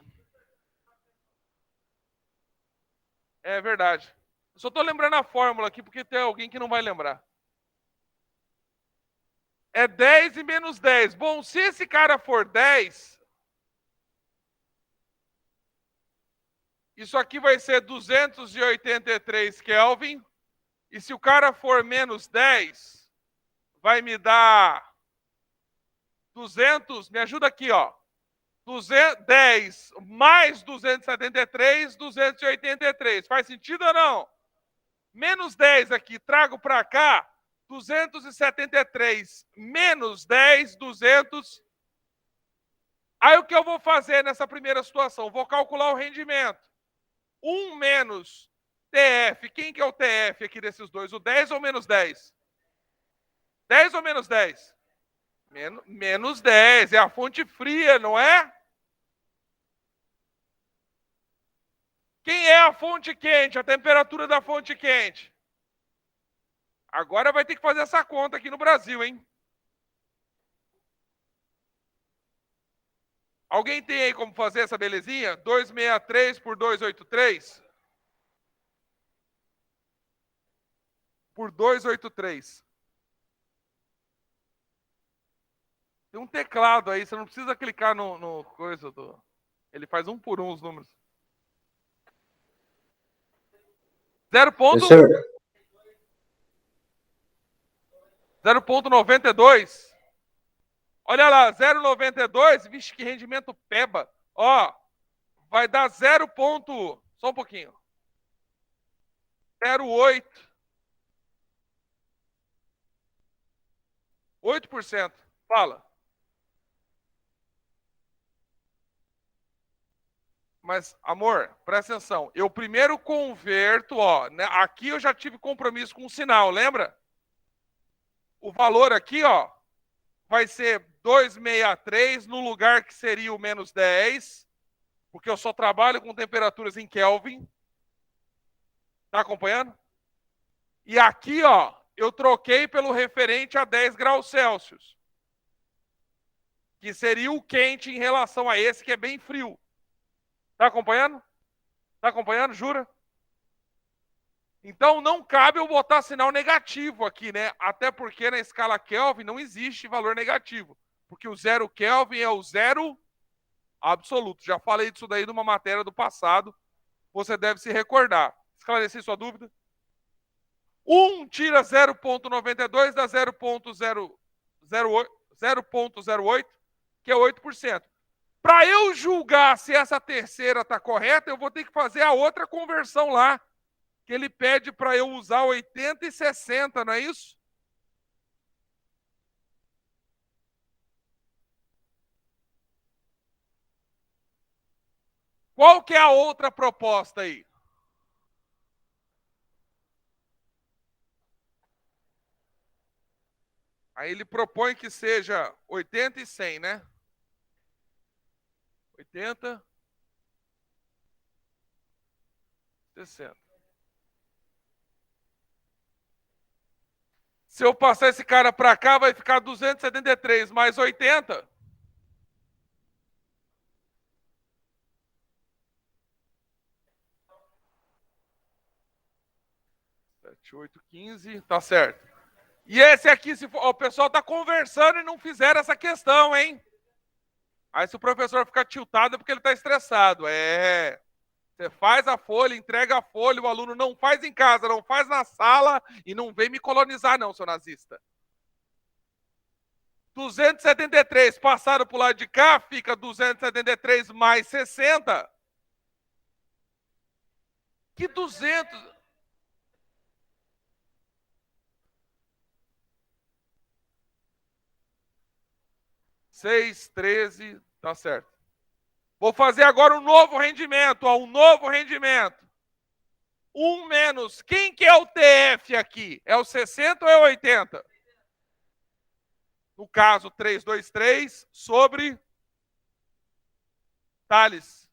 É verdade. Eu só estou lembrando a fórmula aqui, porque tem alguém que não vai lembrar. É 10 e menos 10. Bom, se esse cara for 10, isso aqui vai ser 283 Kelvin. E se o cara for menos 10, vai me dar 200, me ajuda aqui, ó. 10 mais 273, 283. Faz sentido ou não? Menos 10 aqui, trago para cá, 273. Menos 10, 200. Aí o que eu vou fazer nessa primeira situação? Vou calcular o rendimento. 1 menos TF. Quem que é o TF aqui desses dois? O 10 ou menos 10? 10 ou menos 10? Menos 10. É a fonte fria, não é? Quem é a fonte quente? A temperatura da fonte quente. Agora vai ter que fazer essa conta aqui no Brasil, hein? Alguém tem aí como fazer essa belezinha? 263 por 283? Por 283. Tem um teclado aí, você não precisa clicar no coisa do... Ele faz um por um os números. 0,92. Olha lá, 0,92. Vixe, que rendimento peba. Ó, vai dar 0. Só um pouquinho. 0,8. 8%. Fala. Mas, amor, presta atenção. Eu primeiro converto, ó. Né? Aqui eu já tive compromisso com o sinal, lembra? O valor aqui, ó, vai ser 263 no lugar que seria o menos 10, porque eu só trabalho com temperaturas em Kelvin. Tá acompanhando? E aqui, ó, eu troquei pelo referente a 10 graus Celsius, que seria o quente em relação a esse que é bem frio. Tá acompanhando? Tá acompanhando? Jura? Então não cabe eu botar sinal negativo aqui, né? Até porque na escala Kelvin não existe valor negativo. Porque o 0 Kelvin é o zero absoluto. Já falei disso daí numa matéria do passado. Você deve se recordar. Esclareci sua dúvida? 1 tira 0,92 dá 0,08, que é 8%. Para eu julgar se essa terceira está correta, eu vou ter que fazer a outra conversão lá, que ele pede para eu usar 80 e 60, não é isso? Qual que é a outra proposta aí? Aí ele propõe que seja 80 e 100, né? 80, 60. Se eu passar esse cara para cá, vai ficar 273 mais 80. Sete, 8, 15, tá certo. E esse aqui, se for, ó, o pessoal tá conversando e não fizeram essa questão, hein? Aí se o professor ficar tiltado é porque ele tá estressado. Você faz a folha, entrega a folha, o aluno não faz em casa, não faz na sala e não vem me colonizar não, seu nazista. 273 passaram para o lado de cá, fica 273 mais 60. Que 200? Seis, 13, tá certo. Vou fazer agora um novo rendimento, ó, um novo rendimento. 1 menos, quem que é o TF aqui? É o 60 ou é o 80? No caso, 323 sobre Tales.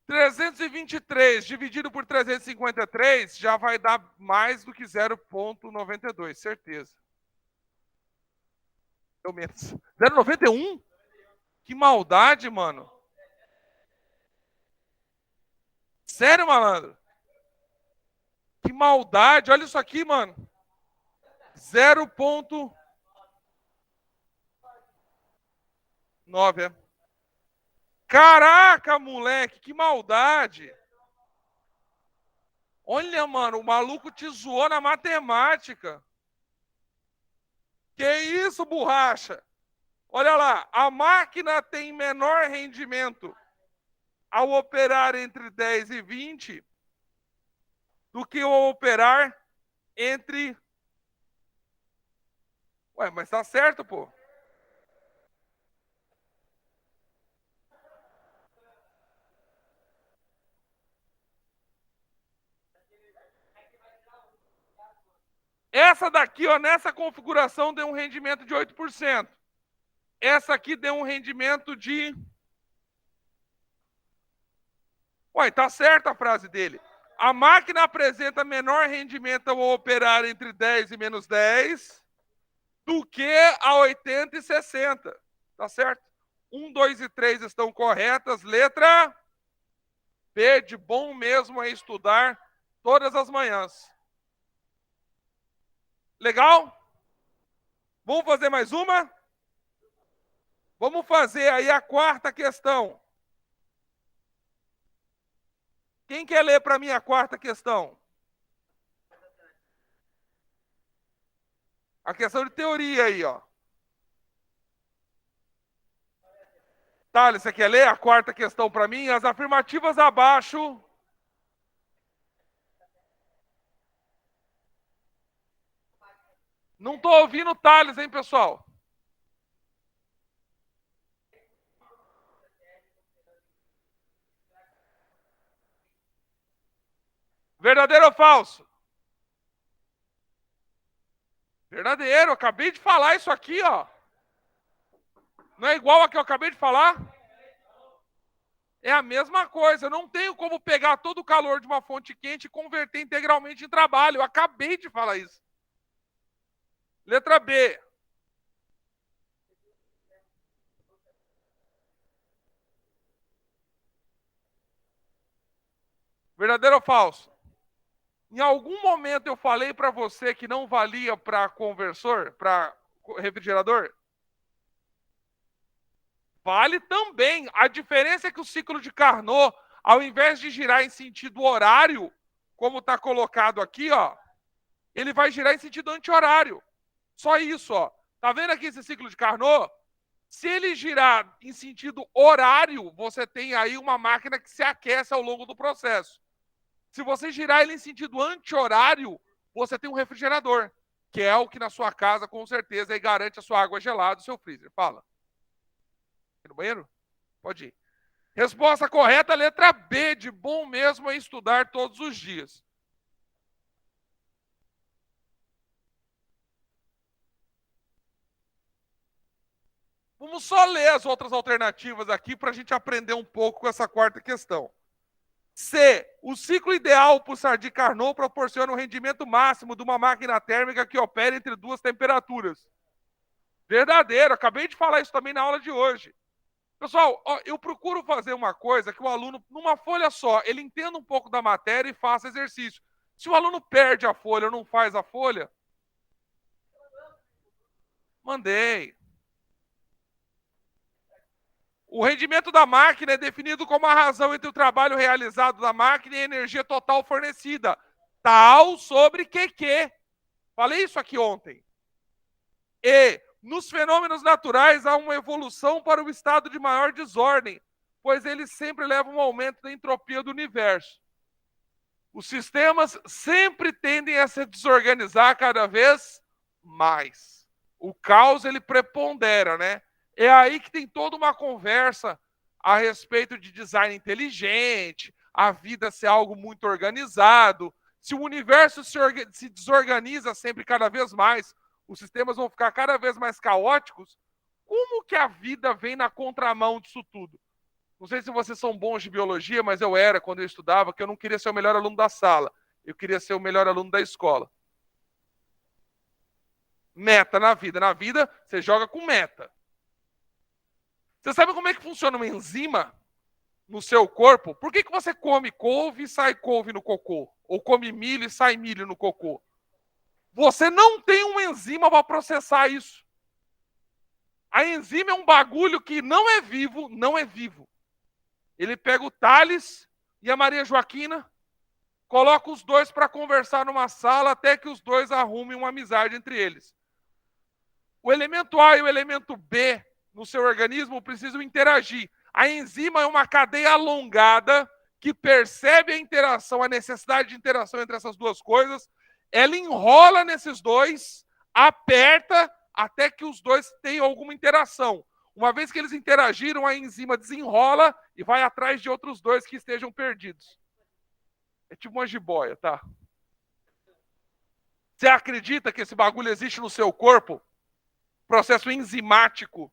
323 dividido por 353 já vai dar mais do que 0,92, certeza. Pelo menos. 0,91? Que maldade, mano. Sério, malandro? Que maldade. Olha isso aqui, mano. 0,9. É. Caraca, moleque, que maldade. Olha, mano, o maluco te zoou na matemática. Que isso, borracha? Olha lá, a máquina tem menor rendimento ao operar entre 10 e 20 do que ao operar entre... Ué, mas tá certo, pô. Essa daqui, ó, nessa configuração deu um rendimento de 8%. Essa aqui deu um rendimento de... Ué, tá certa a frase dele. A máquina apresenta menor rendimento ao operar entre 10 e menos 10 do que a 80 e 60. Tá certo? 1, 2 e 3 estão corretas. Letra B, de bom mesmo é estudar todas as manhãs. Legal? Vamos fazer mais uma? Vamos fazer aí a quarta questão. Quem quer ler para mim a quarta questão? A questão de teoria aí, ó. Thales, você quer ler a quarta questão para mim? As afirmativas abaixo. Não estou ouvindo o Thales, hein, pessoal? Verdadeiro ou falso? Verdadeiro, eu acabei de falar isso aqui, ó. Não é igual a que eu acabei de falar? É a mesma coisa. Eu não tenho como pegar todo o calor de uma fonte quente e converter integralmente em trabalho. Eu acabei de falar isso. Letra B. Verdadeiro ou falso? Em algum momento eu falei para você que não valia para conversor, para refrigerador? Vale também. A diferença é que o ciclo de Carnot, ao invés de girar em sentido horário, como está colocado aqui, ó, ele vai girar em sentido anti-horário. Só isso, ó. Tá vendo aqui esse ciclo de Carnot? Se ele girar em sentido horário, você tem aí uma máquina que se aquece ao longo do processo. Se você girar ele em sentido anti-horário, você tem um refrigerador, que é o que na sua casa, com certeza, aí garante a sua água gelada, o seu freezer. Fala. No banheiro? Pode ir. Resposta correta, letra B, de bom mesmo é estudar todos os dias. Vamos só ler as outras alternativas aqui para a gente aprender um pouco com essa quarta questão. C. O ciclo ideal para o Sadi Carnot proporciona o rendimento máximo de uma máquina térmica que opera entre duas temperaturas. Verdadeiro, acabei de falar isso também na aula de hoje. Pessoal, ó, eu procuro fazer uma coisa que o aluno, numa folha só, ele entenda um pouco da matéria e faça exercício. Se o aluno perde a folha ou não faz a folha, mandei. O rendimento da máquina é definido como a razão entre o trabalho realizado da máquina e a energia total fornecida. Tal sobre QQ. Falei isso aqui ontem. E nos fenômenos naturais há uma evolução para o estado de maior desordem, pois eles sempre levam um aumento da entropia do universo. Os sistemas sempre tendem a se desorganizar cada vez mais. O caos, ele prepondera, né? É aí que tem toda uma conversa a respeito de design inteligente, a vida ser algo muito organizado. Se o universo se desorganiza sempre cada vez mais, os sistemas vão ficar cada vez mais caóticos, como que a vida vem na contramão disso tudo? Não sei se vocês são bons de biologia, mas eu era quando eu estudava, que eu não queria ser o melhor aluno da sala. Eu queria ser o melhor aluno da escola. Meta na vida. Na vida, você joga com meta. Você sabe como é que funciona uma enzima no seu corpo? Por que você come couve e sai couve no cocô? Ou come milho e sai milho no cocô? Você não tem uma enzima para processar isso. A enzima é um bagulho que não é vivo, não é vivo. Ele pega o Thales e a Maria Joaquina, coloca os dois para conversar numa sala até que os dois arrumem uma amizade entre eles. O elemento A e o elemento B no seu organismo precisam interagir. A enzima é uma cadeia alongada que percebe a interação, a necessidade de interação entre essas duas coisas. Ela enrola nesses dois, aperta até que os dois tenham alguma interação. Uma vez que eles interagiram, a enzima desenrola e vai atrás de outros dois que estejam perdidos. É tipo uma jiboia, tá? Você acredita que esse bagulho existe no seu corpo? Processo enzimático.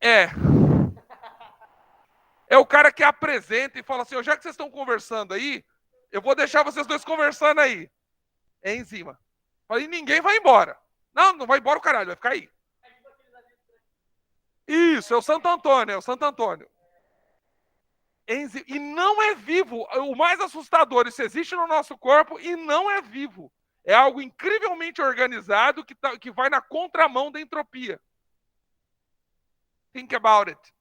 É o cara que apresenta e fala assim, já que vocês estão conversando aí, eu vou deixar vocês dois conversando aí. É enzima. E ninguém vai embora. Não vai embora o caralho, vai ficar aí. Isso, é o Santo Antônio, E não é vivo. O mais assustador, isso existe no nosso corpo e não é vivo. É algo incrivelmente organizado que vai na contramão da entropia. Think about it.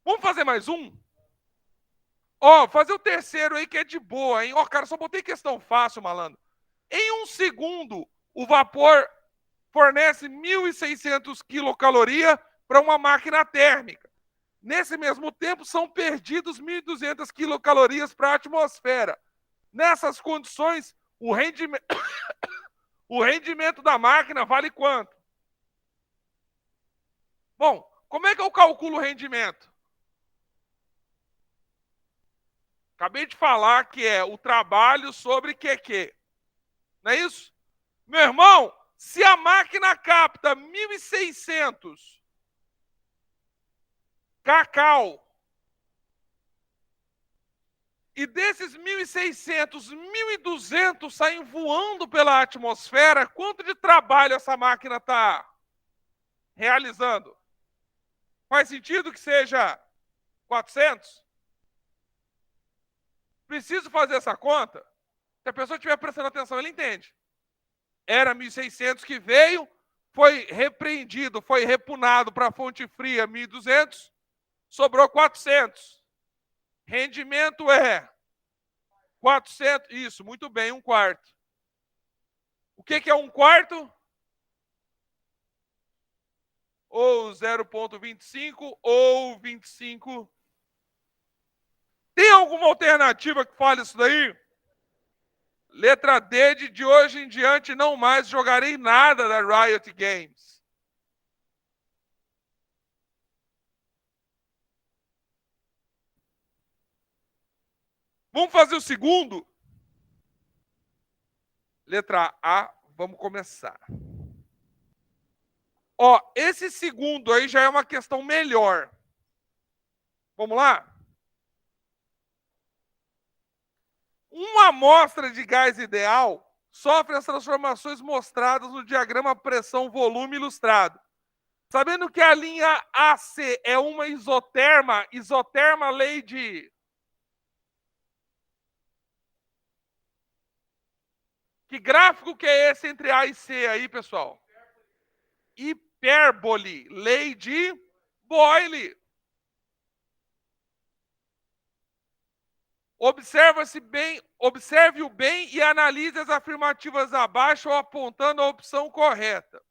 Vamos fazer mais um? Fazer o terceiro aí que é de boa, hein? Cara, só botei questão fácil, malandro. Em um segundo, o vapor fornece 1.600 quilocalorias para uma máquina térmica. Nesse mesmo tempo, são perdidos 1.200 quilocalorias para a atmosfera. Nessas condições, o rendimento da máquina vale quanto? Bom, como é que eu calculo o rendimento? Acabei de falar que é o trabalho sobre QQ. Não é isso? Meu irmão, se a máquina capta 1.600 cacau e desses 1.600, 1.200 saem voando pela atmosfera, quanto de trabalho essa máquina está realizando? Faz sentido que seja 400? Preciso fazer essa conta? Se a pessoa estiver prestando atenção, ele entende. Era 1.600 que veio, foi repreendido, foi repunado para a fonte fria 1.200, sobrou 400. Rendimento é 400, isso, muito bem, 1/4. O que é 1/4? Ou 0,25 ou 25. Tem alguma alternativa que fale isso daí? Letra D, de hoje em diante não mais jogarei nada da Riot Games. Vamos fazer o segundo? Letra A, vamos começar. Esse segundo aí já é uma questão melhor. Vamos lá? Uma amostra de gás ideal sofre as transformações mostradas no diagrama pressão-volume ilustrado. Sabendo que a linha AC é uma isoterma lei de... Que gráfico que é esse entre A e C aí, pessoal? hipérbole, lei de Boyle. Observe-o bem e analise as afirmativas abaixo apontando a opção correta.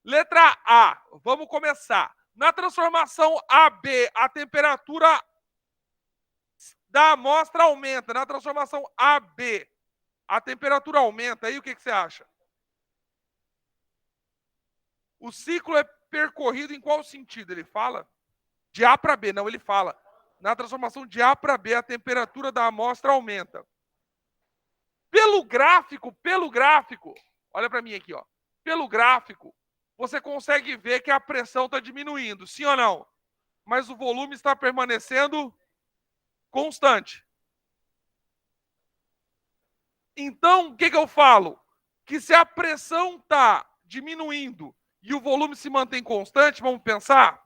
Letra A, vamos começar. Na transformação AB, a temperatura da amostra aumenta. Na transformação AB, a temperatura aumenta. Aí o que você acha? O ciclo é percorrido em qual sentido? Ele fala de A para B. Não, ele fala. Na transformação de A para B, a temperatura da amostra aumenta. Pelo gráfico, olha para mim aqui, ó. Pelo gráfico, você consegue ver que a pressão está diminuindo, sim ou não? Mas o volume está permanecendo constante. Então, o que eu falo? Que se a pressão está diminuindo e o volume se mantém constante, vamos pensar?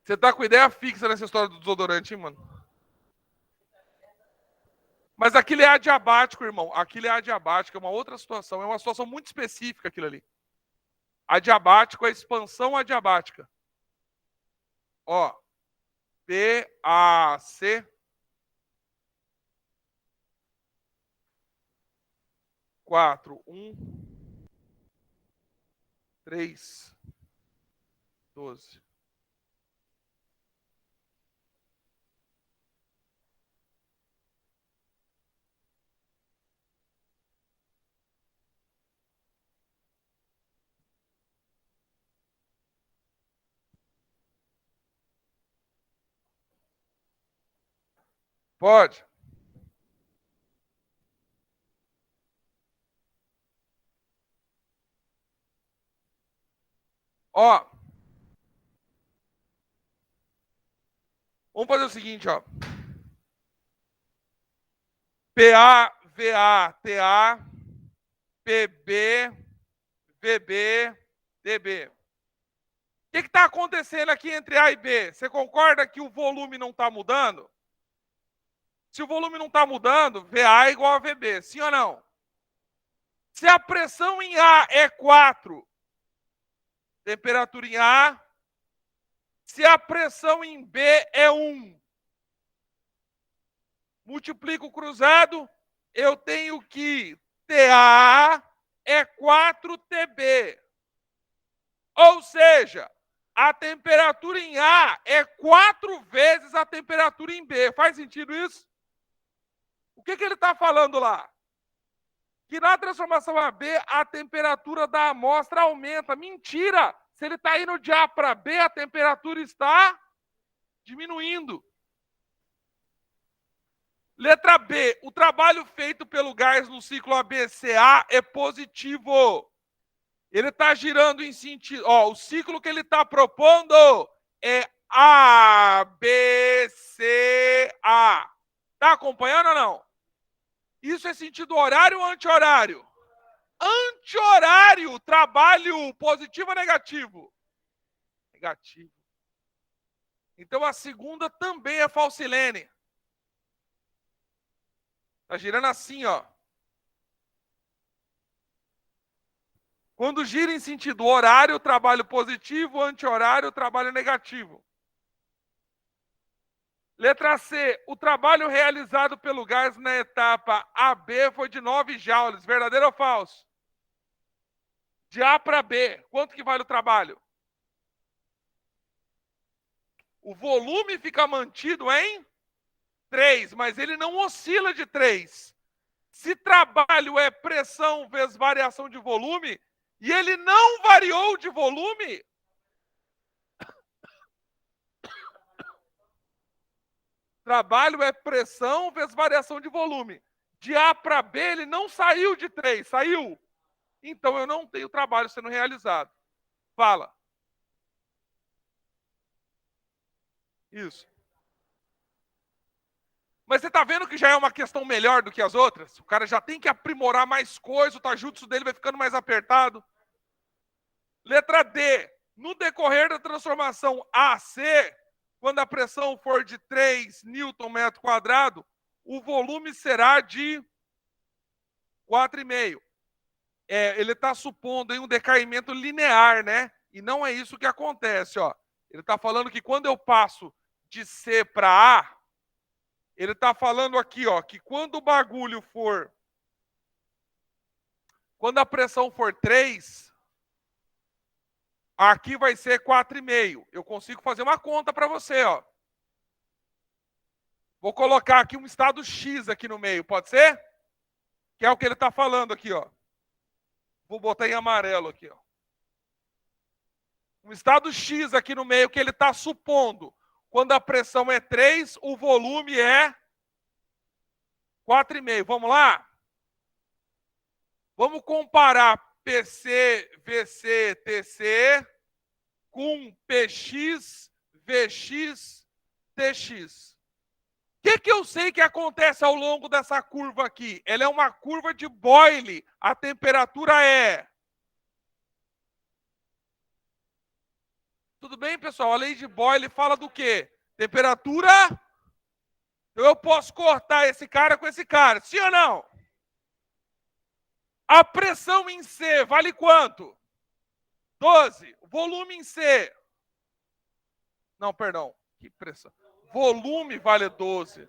Você tá com ideia fixa nessa história do desodorante, hein, mano? Mas aquilo é adiabático, irmão. Aquilo é adiabático, é uma outra situação. É uma situação muito específica aquilo ali. Adiabático é expansão adiabática. Ó. PAC. 4, 1, 3, 12. Pode. Ó. Vamos fazer o seguinte, ó. PA, VA, TA, PB, VB, DB. O que está acontecendo aqui entre A e B? Você concorda que o volume não está mudando? Se o volume não está mudando, VA é igual a VB, sim ou não? Se a pressão em A é 4, temperatura em A, se a pressão em B é 1, multiplico o cruzado, eu tenho que TA é 4TB. Ou seja, a temperatura em A é 4 vezes a temperatura em B. Faz sentido isso? O que ele está falando lá? Que na transformação AB, a temperatura da amostra aumenta. Mentira! Se ele está indo de A para B, a temperatura está diminuindo. Letra B. O trabalho feito pelo gás no ciclo ABCA é positivo. Ele está girando em sentido... Ó, o ciclo que ele está propondo é ABCA. Está acompanhando ou não? Isso é sentido horário ou anti-horário? Anti-horário. Trabalho positivo ou negativo? Negativo. Então a segunda também é falsilene. Está girando assim, ó. Quando gira em sentido horário, trabalho positivo, anti-horário, trabalho negativo. Letra C. O trabalho realizado pelo gás na etapa AB foi de 9 joules. Verdadeiro ou falso? De A para B. Quanto que vale o trabalho? O volume fica mantido em 3, mas ele não oscila de 3. Se trabalho é pressão vezes variação de volume, e ele não variou de volume, trabalho é pressão vezes variação de volume. De A para B, ele não saiu de 3, saiu. Então, eu não tenho trabalho sendo realizado. Fala. Isso. Mas você está vendo que já é uma questão melhor do que as outras? O cara já tem que aprimorar mais coisa, o tajutsu dele vai ficando mais apertado. Letra D. No decorrer da transformação AC, quando a pressão for de 3 Nm/m², o volume será de 4,5. Ele está supondo aí um decaimento linear, né? E não é isso que acontece, ó. Ele está falando que quando eu passo de C para A, ele está falando aqui, ó, que quando o bagulho for... Quando a pressão for 3, aqui vai ser 4,5. Eu consigo fazer uma conta para você, ó. Vou colocar aqui um estado X aqui no meio, pode ser? Que é o que ele está falando aqui, ó. Vou botar em amarelo aqui, ó. Um estado X aqui no meio que ele está supondo. Quando a pressão é 3, o volume é 4,5. Vamos lá? Vamos comparar PC, VC, TC com PX, VX, TX. O que eu sei que acontece ao longo dessa curva aqui? Ela é uma curva de Boyle. A temperatura é... Tudo bem, pessoal? A lei de Boyle fala do quê? Temperatura... Eu posso cortar esse cara com esse cara, sim ou não? A pressão em C vale quanto? 12. Volume em C. Não, perdão. Que pressão? Volume vale 12.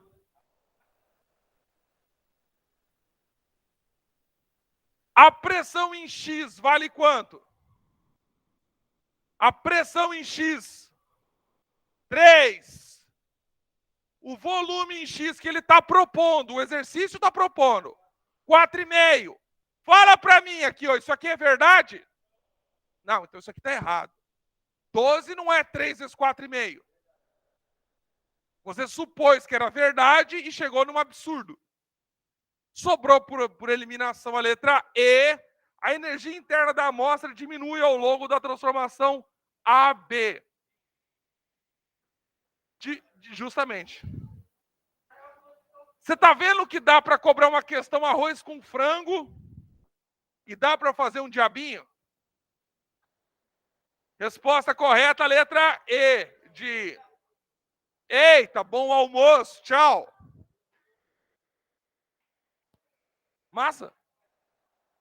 A pressão em X vale quanto? A pressão em X. 3. O volume em X que ele está propondo, o exercício está propondo. 4,5. Fala para mim aqui, ó, isso aqui é verdade? Não, então isso aqui está errado. 12 não é 3 vezes 4,5. Você supôs que era verdade e chegou num absurdo. Sobrou por eliminação a letra E. A energia interna da amostra diminui ao longo da transformação AB. Justamente. Você está vendo que dá para cobrar uma questão arroz com frango? E dá para fazer um diabinho? Resposta correta, letra E. De... Eita, bom almoço, tchau. Massa.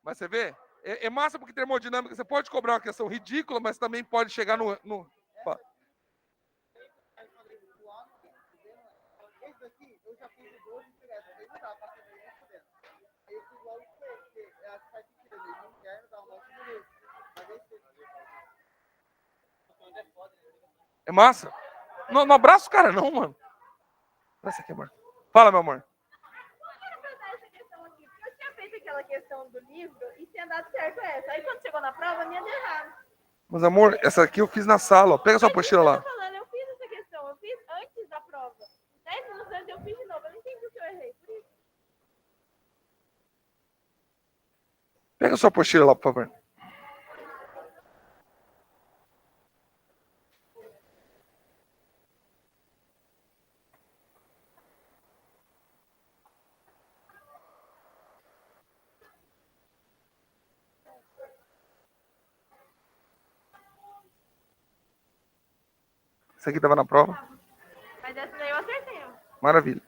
Mas você vê? É massa porque termodinâmica, você pode cobrar uma questão ridícula, mas também pode chegar no... Esse daqui, eu já fiz o 12 direto, aí não dá pra fazer isso dentro. Aí eu fiz logo com ele, porque acho que faz sentido, ele não quer dar um monte de minuto. Mas esse É massa? Não abraça o cara não, mano. Abraça aqui, amor. Fala, meu amor. Eu tinha feito aquela questão do livro e tinha dado certo essa. Aí quando chegou na prova, a minha deu errado. Mas, amor, essa aqui eu fiz na sala, ó. Pega sua apostila lá. Eu fiz essa questão, eu fiz antes da prova. 10 minutos antes eu fiz de novo. Eu não entendi o que eu errei, por isso. Pega sua apostila lá, por favor. Isso aqui estava na prova? Mas essa daí eu acertei. Ó. Maravilha.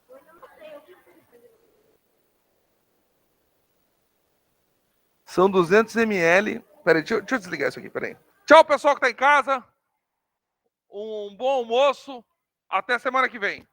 Eu ainda não sei, eu fiz. São 200 ml. Peraí, deixa eu desligar isso aqui, peraí. Tchau, pessoal que está em casa. Um bom almoço. Até semana que vem.